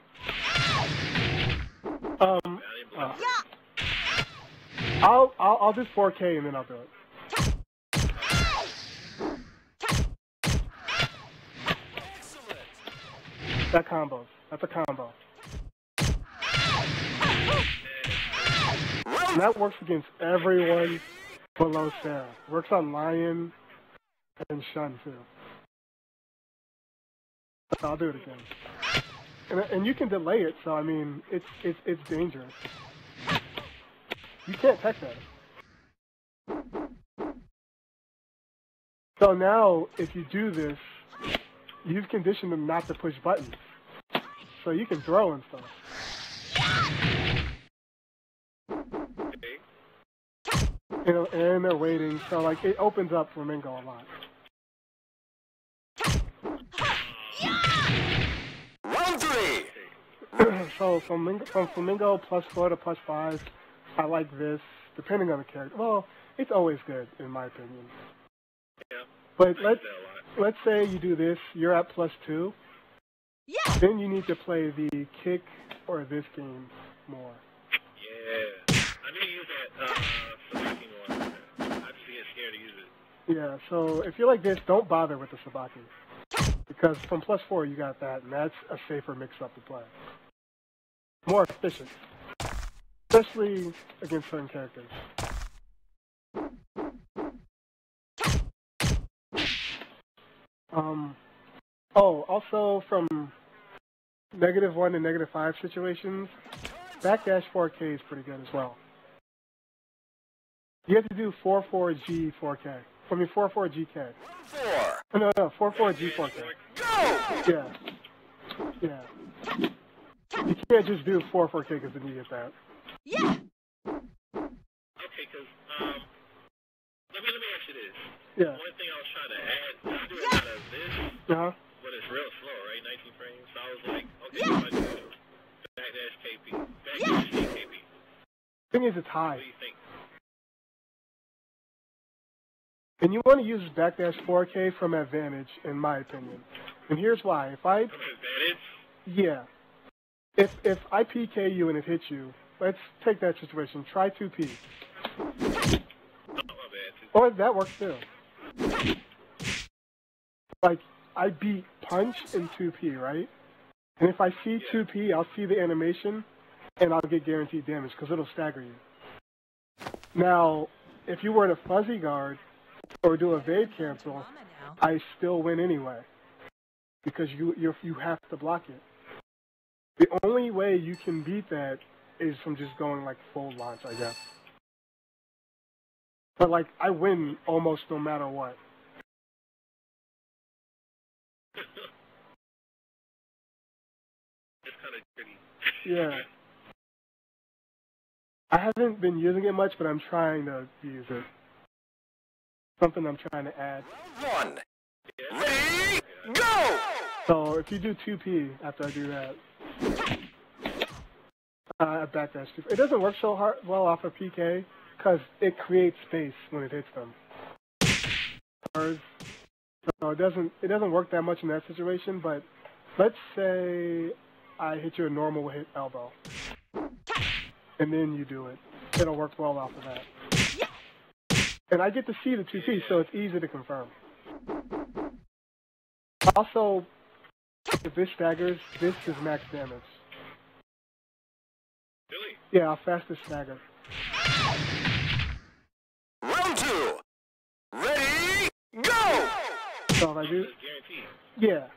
I'll do 4K and then I'll do it. That combos. That's a combo. And that works against everyone below Sarah. Works on Lion and Shun too. So I'll do it again. And you can delay it, so I mean, it's dangerous. You can't tech that. So now, if you do this, you've conditioned them not to push buttons. So you can throw and stuff. You know, and they're waiting, so like it opens up Flamingo a lot. Round 3. So from Flamingo +4 to +5, I like this, depending on the character. Well, it's always good, in my opinion. Yeah. But let's say you do this, you're at +2. Yeah. Then you need to play the kick or this game more. Yeah. I need to use that Sabaki one. I just get scared to use it. Yeah, so if you're like this, don't bother with the Sabaki. Because from +4 you got that, and that's a safer mix-up to play. More efficient. Especially against certain characters. Oh, also from -1 to -5 situations, backdash 4K is pretty good as well. You have to do 44G 4K. I mean 44GK. 4. No, 44G 4K. Go! Yeah. Yeah. You can't just do 4K because then you get that. Yeah. Okay, because, let me ask you this. Yeah. One thing I was trying to add, I do a lot of this, Uh-huh. but it's real slow, right? 19 frames. So I was like, okay, if I do backdash KP, backdash KP. Thing is, it's What high. do you think? And you want to use backdash 4K from advantage, in my opinion. And here's why. If I, From advantage? yeah. If I PK you and it hits you, let's take that situation. Try 2P. Oh, my bad. Or that works too. Like, I beat punch in 2P, right? And if I see 2P, I'll see the animation, and I'll get guaranteed damage, because it'll stagger you. Now, if you were to fuzzy guard, or do a evade cancel, I still win anyway. Because you have to block it. The only way you can beat that is from just going like full launch, I guess. But like, I win almost no matter what. It's kind of tricky. Yeah. I haven't been using it much, but I'm trying to use it. Something I'm trying to add. 1. Ready? Go! So if you do 2P after I do that, backdash 2P. It doesn't work so well off of PK because it creates space when it hits them. So it doesn't work that much in that situation. But let's say I hit you a normal hit elbow, and then you do it. It'll work well off of that. And I get to see the 2P, so it's easy to confirm. Also, if this staggers, this is max damage. Really? Yeah, I'll fastest stagger. Round 2. Ready? Go! So if I do, Guaranteed. yeah.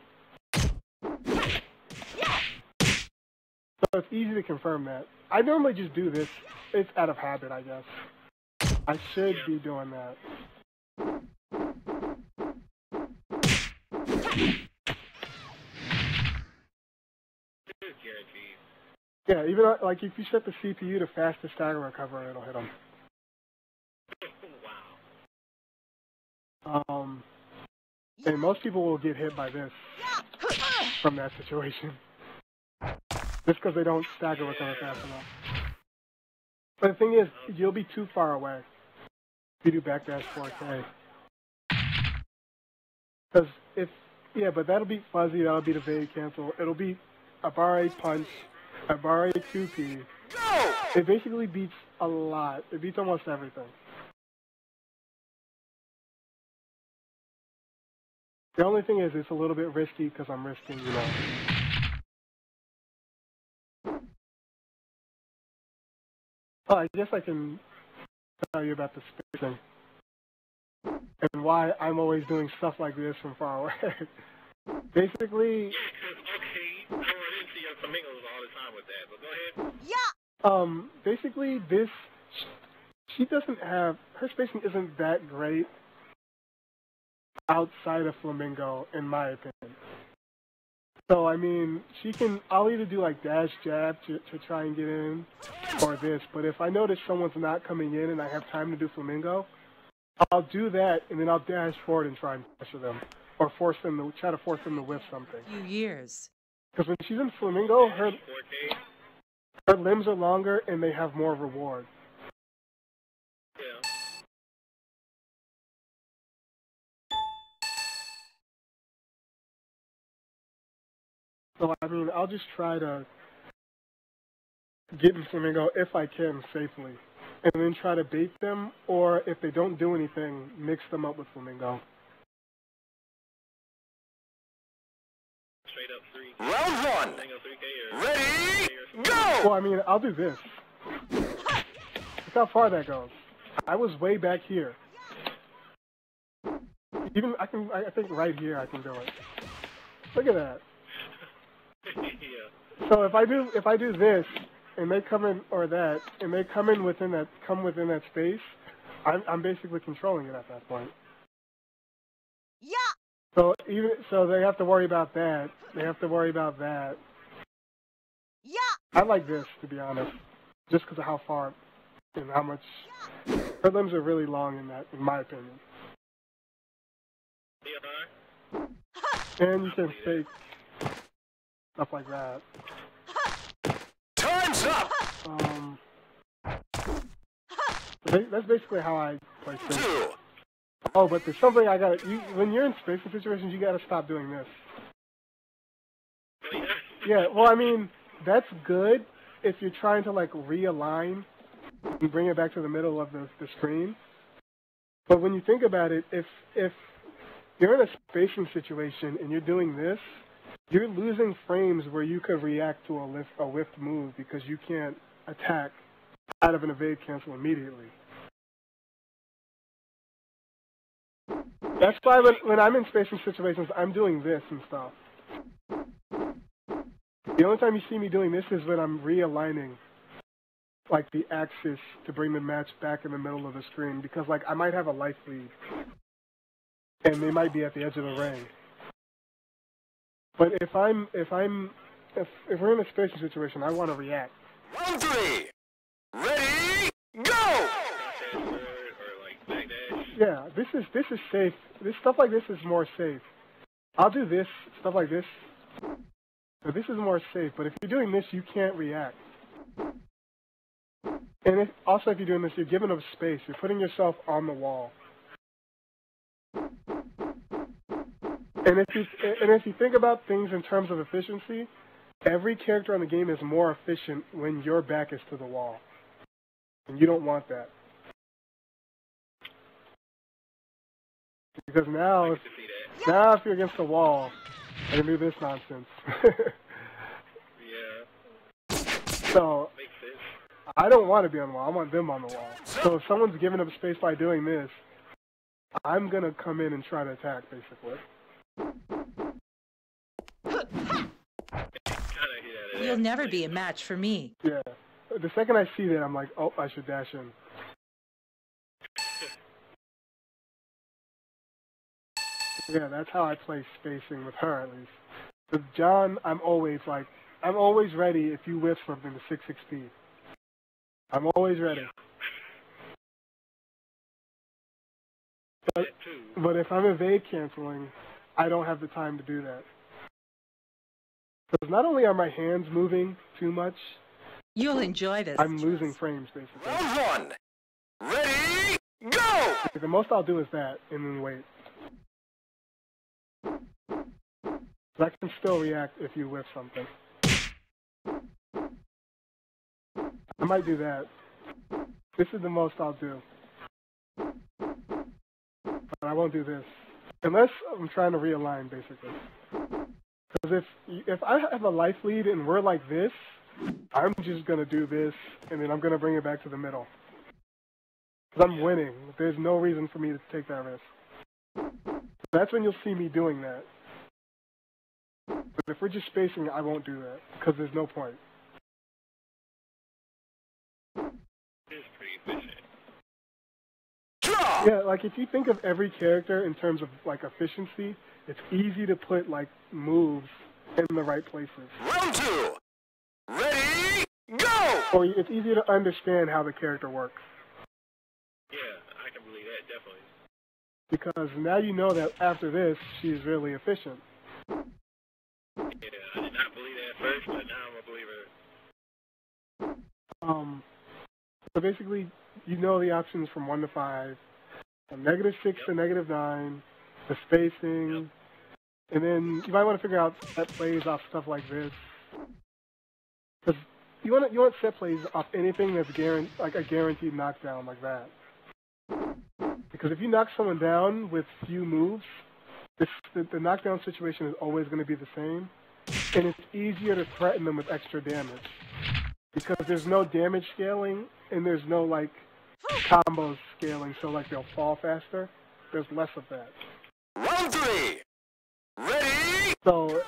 So it's easy to confirm that. I normally just do this. It's out of habit, I guess. I should be doing that. It's guaranteed. Yeah, even like if you set the CPU to fastest stagger recover, it'll hit them. Wow. And most people will get hit by this from that situation. Just because they don't stagger recover fast enough. But the thing is, you'll be too far away if you do backdash 4K. Because but that'll beat fuzzy, that'll beat evade cancel, it'll beat Abare punch, Abare 2P. Go! It basically beats a lot. It beats almost everything. The only thing is, it's a little bit risky because I'm risking, Oh, I guess I can tell you about the spacing and why I'm always doing stuff like this from far away. Basically, Okay, I didn't see your flamingos all the time with that, but go ahead. Yeah. basically this, she doesn't have, her spacing isn't that great outside of Flamingo, in my opinion. So, I mean, I'll either do like dash jab to try and get in, or this, but if I notice someone's not coming in and I have time to do Flamingo, I'll do that, and then I'll dash forward and try and pressure them, or try to force them to whiff something. Few years. Because when she's in Flamingo, her 4K. limbs are longer and they have more reward. Yeah. So, I mean, I'll just try to get in Flamingo if I can safely, and then try to bait them, or if they don't do anything, mix them up with Flamingo. Straight up 3. Round one. Flamingo 3K or Ready, Well, go! I mean, I'll do this. Look how far that goes. I was way back here. Even I think right here I can do it. Look at that. yeah. So if I do this, and they come in, or that, and they come within that space, I'm basically controlling it at that point. Yeah. So they have to worry about that. They have to worry about that. Yeah. I like this, to be honest, just because of how far and how much. Her limbs are really long in that, in my opinion. And you can fake stuff like that. Time's up! That's basically how I play space. 2. Oh, but there's something I gotta. When you're in spacing situations, you gotta stop doing this. Yeah, well, I mean, that's good if you're trying to like realign and bring it back to the middle of the screen. But when you think about it, if you're in a spacing situation and you're doing this, you're losing frames where you could react to a whiffed move because you can't attack out of an evade cancel immediately. That's why when I'm in spacing situations, I'm doing this and stuff. The only time you see me doing this is when I'm realigning, like, the axis to bring the match back in the middle of the screen, because, like, I might have a life lead, and they might be at the edge of the ring. But if we're in a spacing situation, I want to react. Round 3. Ready, go! Yeah, this is safe. This stuff like this is more safe. I'll do this stuff like this. So this is more safe. But if you're doing this, you can't react. And if you're doing this, you're giving up space. You're putting yourself on the wall. And if you think about things in terms of efficiency, every character on the game is more efficient when your back is to the wall, and you don't want that. Because now if you're against the wall, I can do this nonsense. Yeah. So I don't want to be on the wall. I want them on the wall. So if someone's giving up space by doing this, I'm gonna come in and try to attack, basically. You'll never be a match for me. Yeah. The second I see that, I'm like, oh, I should dash in. Yeah, that's how I play spacing with her, at least. With John, I'm always ready if you whiff something to 6 XP. I'm always ready. But if I'm evade canceling, I don't have the time to do that. Because not only are my hands moving too much, You'll enjoy this. I'm losing frames, basically. Round 1. Ready, go! The most I'll do is that, and then wait. But I can still react if you whiff something. I might do that. This is the most I'll do. But I won't do this. Unless I'm trying to realign, basically. Because if I have a life lead and we're like this, I'm just gonna do this, and then I'm gonna bring it back to the middle. Because I'm winning. There's no reason for me to take that risk. That's when you'll see me doing that. But if we're just spacing, I won't do that, because there's no point. It's pretty efficient. Draw! Yeah, like if you think of every character in terms of like efficiency, it's easy to put like moves in the right places. Round 2. Ready, go! Or it's easier to understand how the character works. Yeah, I can believe that, definitely. Because now you know that after this, she's really efficient. Yeah, I did not believe that at first, but now I'm a believer. So basically, you know the options from 1 to 5, from -6 to -9, the spacing, and then you might want to figure out set plays off stuff like this. Because you want set plays off anything that's like a guaranteed knockdown like that. Because if you knock someone down with few moves, the knockdown situation is always going to be the same, and it's easier to threaten them with extra damage. Because there's no damage scaling, and there's no, like, combo scaling, so, like, they'll fall faster. There's less of that. Round 3. Ready, So,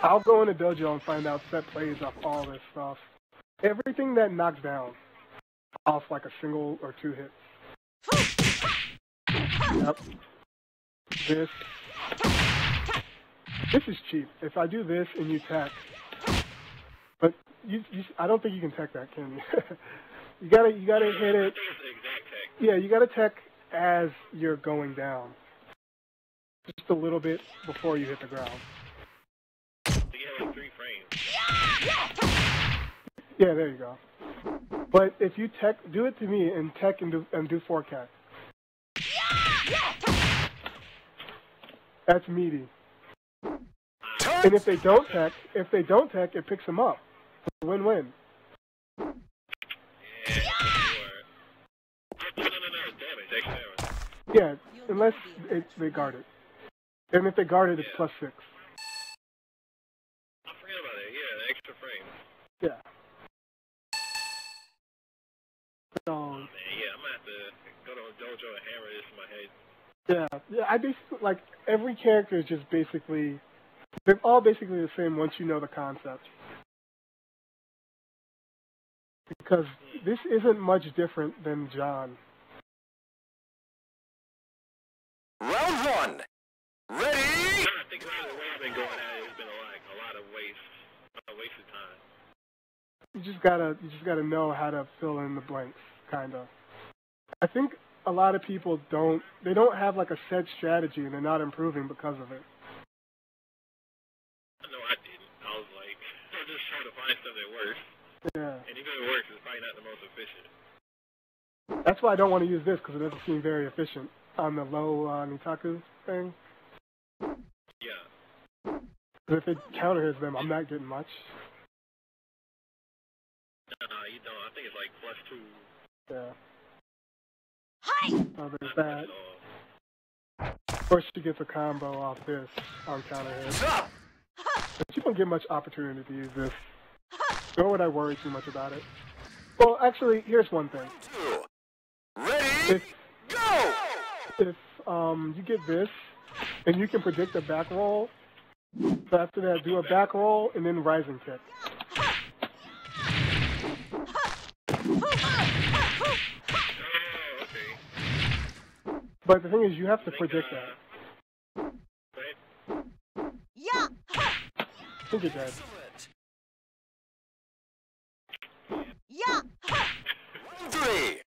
I'll go in a dojo and find out set plays off all this stuff. Everything that knocks down off, like, a single or 2 hits. Yep. This is cheap. If I do this and you tech, but I don't think you can tech that, can you? you gotta hit it. Yeah, you gotta tech as you're going down, just a little bit before you hit the ground. So you have like 3 frames. Yeah, there you go. But if you tech, do it to me and tech and do 4 cat. That's meaty. And if they don't tech, it picks them up. Win-win. Yeah, unless they guard it. And if they guard it, it's +6. I forget about it. Yeah, the extra frame. Yeah. So. Oh, man, yeah, I'm gonna have to go to a dojo and hammer this in my head. Yeah. I basically like every character is just basically. They're all basically the same once you know the concept. Because this isn't much different than John. round 1. Ready, I think the way I've been going at it has been a lot of wasted time. You just gotta know how to fill in the blanks, kind of. I think a lot of people don't have like a set strategy and they're not improving because of it. I know I didn't. I was like, I'm just trying to find stuff that works. Yeah. And even if it works, it's probably not the most efficient. That's why I don't want to use this, because it doesn't seem very efficient on the low Nitaku thing. Yeah. Because if it counter hits them, I'm not getting much. No, you don't. I think it's like +2. Yeah. Hi! So there's that. Of course, she gets a combo off this on counter hit. stop! But you don't get much opportunity to use this. Nor would I worry too much about it. Well, actually, here's one thing. 2. Ready, go! If you get this, and you can predict a back roll, so after that, do a back roll and then rising kick. Okay. But the thing is, you have to predict that. Yeah! I think you're dead. Yeah! 3.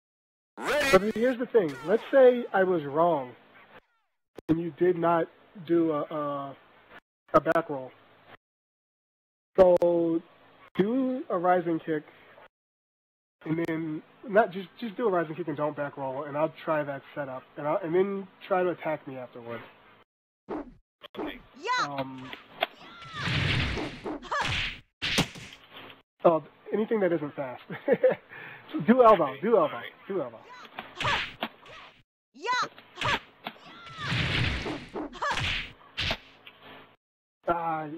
Ready, But here's the thing. Let's say I was wrong, and you did not do a back roll. So do a rising kick, and then not just do a rising kick and don't back roll, and I'll try that setup, and then try to attack me afterwards. Yeah! Oh, anything that isn't fast. Do elbow. Yeah! I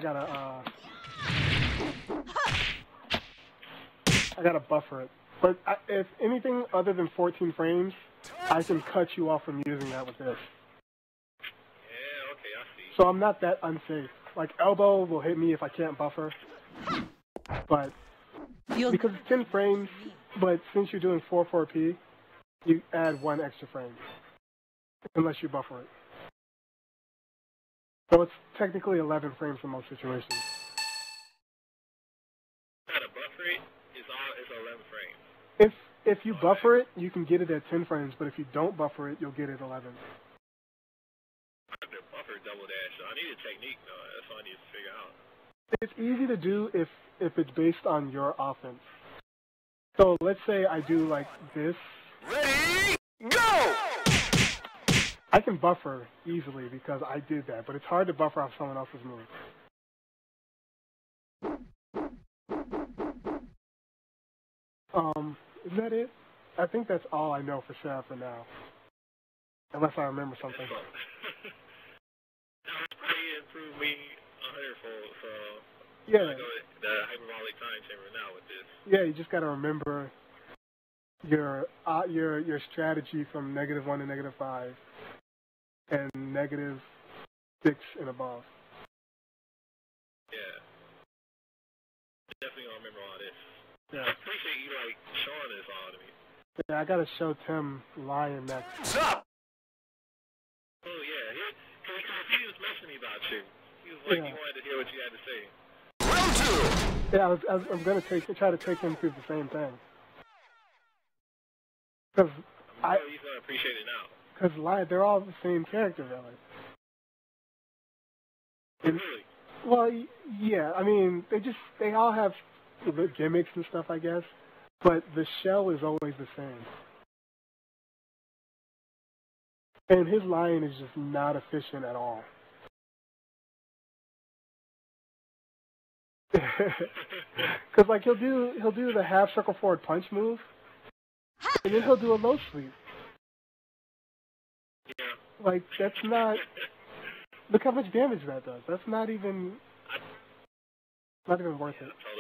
gotta I gotta buffer it. But if anything other than 14 frames, I can cut you off from using that with this. Yeah, okay, I see. So I'm not that unsafe. Like, elbow will hit me if I can't buffer. But, because it's 10 frames, but since you're doing 4-4P, you add 1 extra frame. Unless you buffer it. So it's technically 11 frames in most situations. How to buffer it is 11 frames. If you buffer it, you can get it at 10 frames, but if you don't buffer it, you'll get it 11. I have to buffer double dash, so I need a technique though. That's what I need to figure out. It's easy to do if it's based on your offense. So let's say I do like this. Ready, go! I can buffer easily because I did that, but it's hard to buffer off someone else's move. Is that it? I think that's all I know for sure for now. Unless I remember something. How do you improve me 100-fold? So Yeah. I go with the hyperbolic time chamber now with this. Yeah, you just gotta remember your strategy from -1 to -5 and -6 and above. Yeah. Definitely gonna remember all this. Yeah. I appreciate you like showing this all to me. Yeah, I gotta show Tim Lion next. Stop! Oh yeah, he was mentioning about you. He was like, he wanted to hear what you had to say. Round 2! Yeah, I'm gonna try to take him through the same thing. Cause He's gonna appreciate it now. Cause Lion, they're all the same character, really. And, Really? well, yeah, I mean, they all have the gimmicks and stuff, I guess, but the shell is always the same. And his Lion is just not efficient at all. Cause like he'll do the half circle forward punch move, and then he'll do a low sweep. Yeah. Like that's not. Look how much damage that does. That's not even worth it. I told him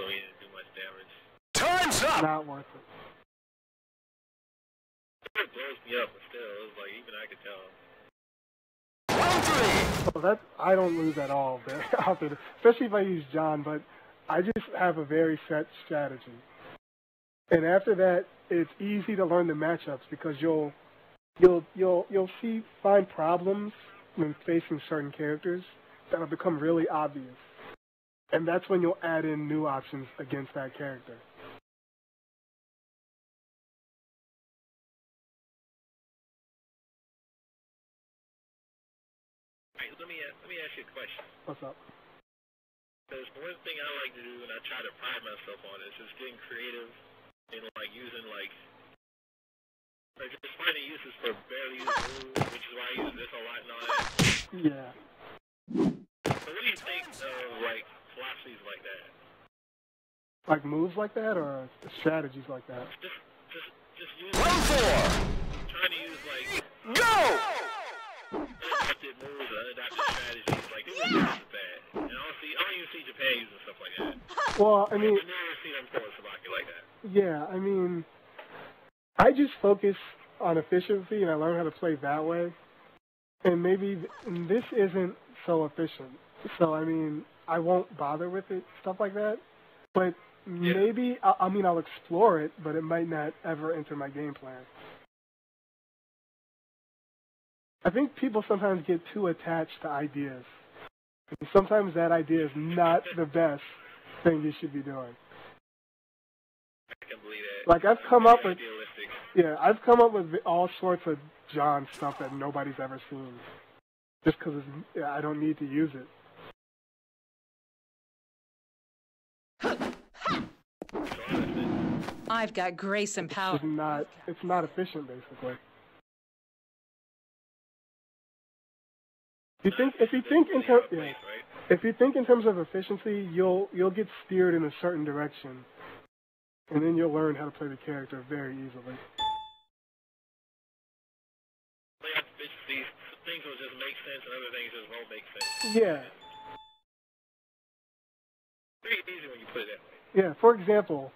he didn't do much damage. Time's up! Not worth it. It blows me up, but still, it was like, even I could tell. Round 3! So that I don't lose at all very often, especially if I use John. But I just have a very set strategy, and after that, it's easy to learn the matchups because you'll find problems when facing certain characters that'll become really obvious, and that's when you'll add in new options against that character. Hey, let me ask you a question. What's up? Because one thing I like to do, and I try to pride myself on, is just getting creative and like using like just finding uses for barely used moves, which is why I use this a lot and all that. Yeah. So what do you think of like philosophies like that? Like moves like that or strategies like that? Just use Round 4! trying to use like Go! unadapted moves or unadapted strategies. Like this is bad. And I don't even see Japan using stuff like that. Well, I mean, I've never seen them pull a Sabaki like that. yeah, I mean, I just focus on efficiency and I learn how to play that way. And maybe this isn't so efficient. So, I mean, I won't bother with it, stuff like that. But maybe, I'll explore it, but it might not ever enter my game plan. I think people sometimes get too attached to ideas. And sometimes that idea is not the best thing you should be doing. I can believe that. Like I've come up with, Idealistic. I've come up with all sorts of John stuff that nobody's ever seen, just because I don't need to use it. I've got grace and power. It's not efficient, basically. If you think in terms of efficiency, you'll get steered in a certain direction, and then you'll learn how to play the character very easily. Things will just make sense, and other things just won't make sense. Yeah. Pretty easy when you put it that way. Yeah. For example,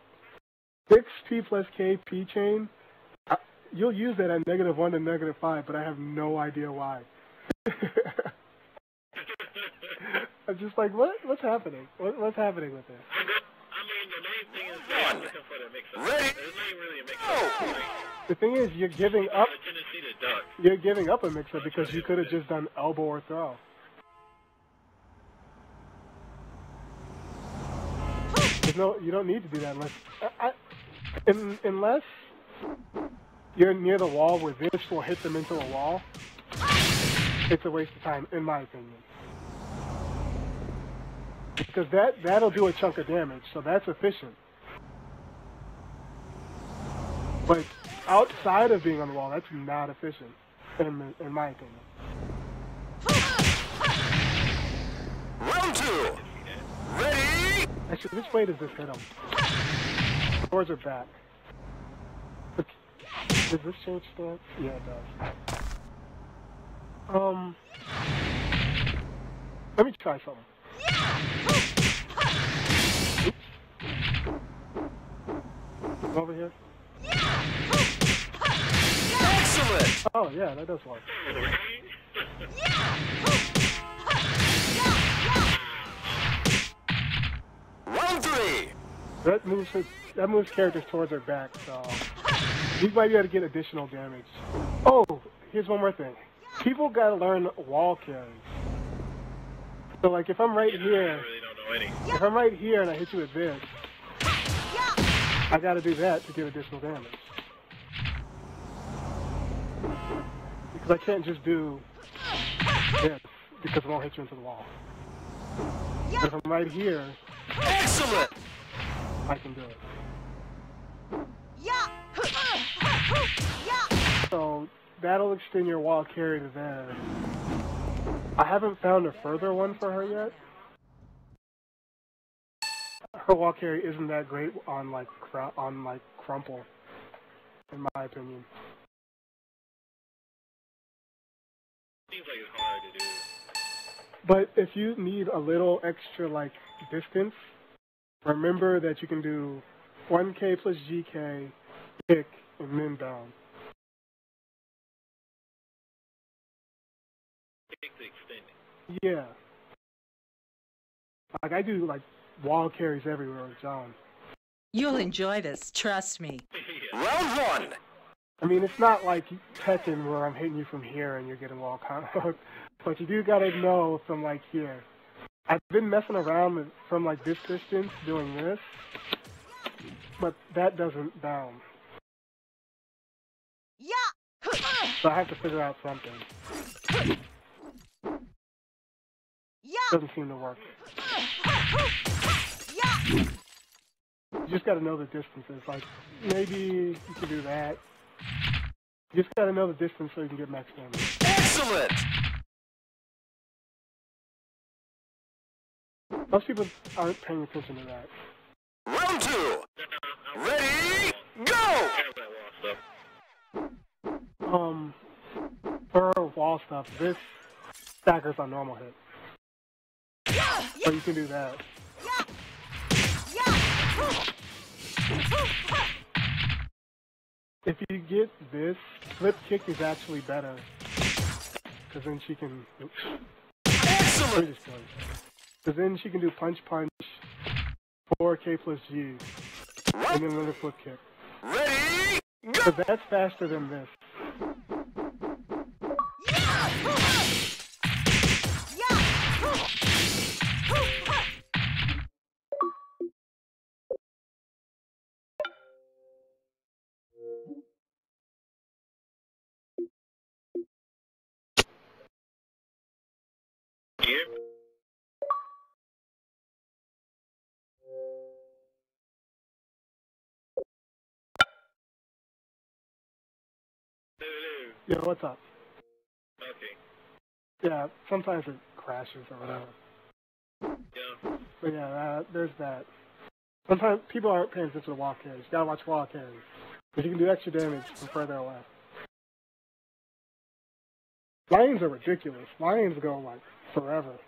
6 P plus K P chain, you'll use that at -1 to -5, but I have no idea why. I'm just like, what's happening? What's happening with this? I mean, the main thing is they're looking for the mix-up. Ready? There's not really a mix-up. The thing is, you're giving up. A tendency to duck. You're giving up a mix-up because you could have just done elbow or throw. You don't need to do that unless you're near the wall where this will hit them into a wall. It's a waste of time, in my opinion. Because that'll do a chunk of damage, so that's efficient. But outside of being on the wall, that's not efficient, in my opinion. Round 2. Ready? Actually, which way does this hit him? Towards her back. Does this change stance? Yeah, it does. Let me try something. Oops. Over here. Excellent. Oh yeah, that does work. Round 3. That moves characters towards her back, so you might be able to get additional damage. Oh, here's one more thing. People gotta learn wall carries. So like if I'm right here, if I'm right here and I hit you with this, I gotta do that to get additional damage. Because I can't just do this because it won't hit you into the wall. But if I'm right here, Excellent. I can do it. So that'll extend your wall carry to there. I haven't found a further one for her yet. Her wall carry isn't that great on like crumple, in my opinion. Seems like it's hard to do. But if you need a little extra like distance, remember that you can do 1K plus GK, kick, and then down. Kick to extend it. Yeah. Like I do like wall carries everywhere with John. You'll enjoy this, trust me. Round 1. I mean, it's not like Tekken where I'm hitting you from here and you're getting wall combo, but you do gotta know from like here. I've been messing around from like this distance doing this, but that doesn't down. So I have to figure out something. Doesn't seem to work. You just gotta know the distances. Like, maybe you can do that. You just gotta know the distance so you can get max damage. Excellent. Most people aren't paying attention to that. Round 2. Ready? Go. For wall stuff, this staggers on normal hit. So you can do that. If you get this, flip kick is actually better. Because then she can... Oops. Excellent. Because then she can do punch, 4K plus G, and then another flip kick. Ready? Go. Because that's faster than this. Yeah, what's up? Okay. Yeah, sometimes it crashes or whatever. Yeah. But yeah, there's that. Sometimes people aren't paying attention to wall carries. You gotta watch wall carries. Because you can do extra damage from further away. Lions are ridiculous. Lions go like forever.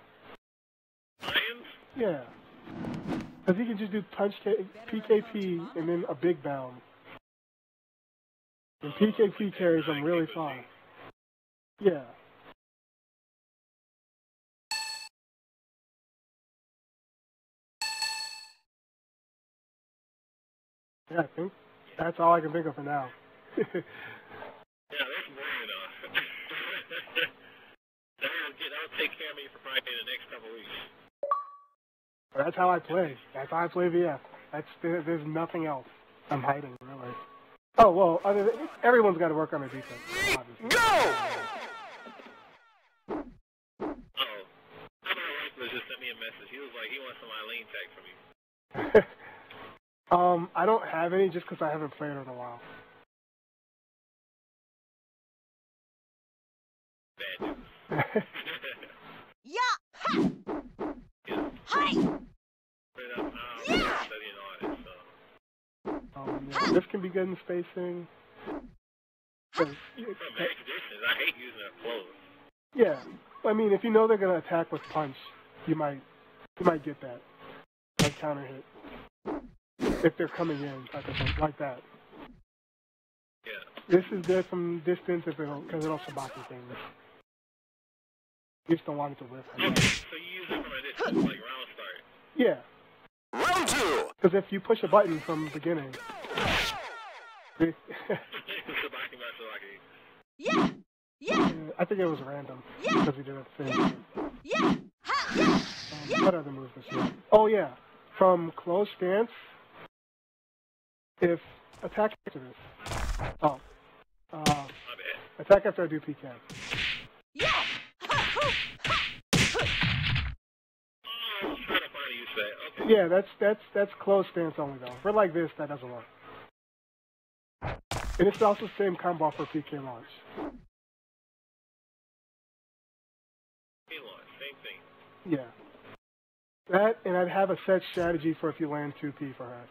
Lions? Yeah. Because he can just do punch PKP and then a big bound. And PKP carries him really far. Yeah. Yeah, I think that's all I can think of for now. Yeah, that's more enough. That'll take care of me for probably the next couple of weeks. That's how I play. That's how I play VF. There's nothing else I'm hiding, really. Oh, well, everyone's got to work on their defense, obviously. Go! Uh-oh. Was just sent me a message. He was like, he wants some Eileen tag from you. I don't have any just because I haven't played it in a while. Bad news. Yeah! Ha! Yeah. Hi! But I'm studying on it, so. Yeah, this can be good in spacing. 'Cause From expeditions, I hate using their clothes. yeah, I mean, if you know they're gonna attack with punch, you might get that like counter hit if they're coming in like that. Yeah. This is good from distance because it'll sabaki things. You just don't want it to whiff. Okay, so you use it from a distance, like round start. Yeah, Round 2. because if you push a button from the beginning, Sabaki Matsuaki. Yeah! Yeah! I think it was random Yeah! because we did it at the same time. Yeah! Ha! Yeah! Yeah! What other moves this year? Oh yeah, from close stance. If attack after this. Oh. My bad. Attack after I do PK. Yeah! Ha! Hoo! Ha! Oh, I was trying to find a use for that. Okay. Yeah, that's close stance only though. For like this, that doesn't work. And it's also the same combo for PK launch. K-Launch, same thing. Yeah. That, and I'd have a set strategy for if you land 2P for her.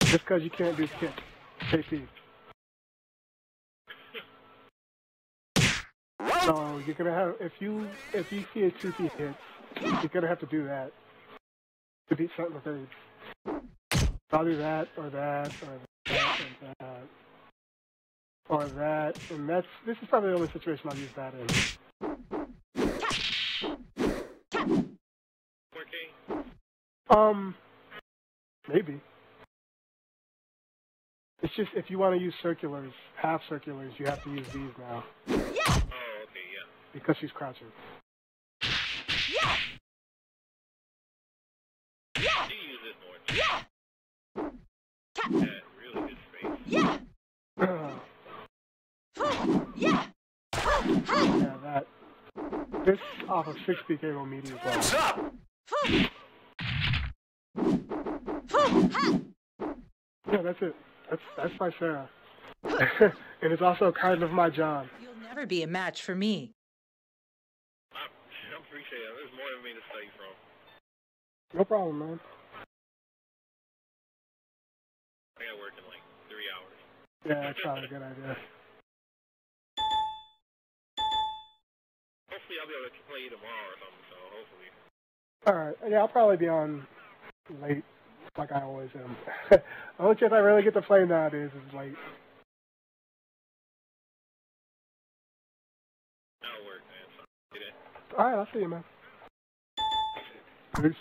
Just because you can't do kick. KP. So you're gonna have if you see a 2P hit, you're gonna have to do that to beat something with thirds. I'll do that or that or that and that. Or that, and this is probably the only situation I'll use that in. 4K? Maybe. It's just if you want to use circulars, half circulars, you have to use these now. Yeah! Oh, okay, yeah. Because she's crouching. Yeah! Yeah! You use this more. Yeah! Yeah, really good space. Yeah! Hoo! Yeah! Hoo! Ha! Yeah, that. This off of 6 PK will meet you as well. Stop! Hoo! Hoo! Ha! Yeah, that's it. That's my Sarah. And it's also kind of my John. You'll never be a match for me. I appreciate it. There's more than me to study from. No problem, man. I got work in like 3 hours. Yeah, that's probably a good idea. Hopefully I'll be able to play you tomorrow or something, so hopefully. Alright, yeah, I'll probably be on late, like I always am. The only chance I really get to play nowadays is late. That'll work, man. So, get in. Alright, I'll see you, man. Peace.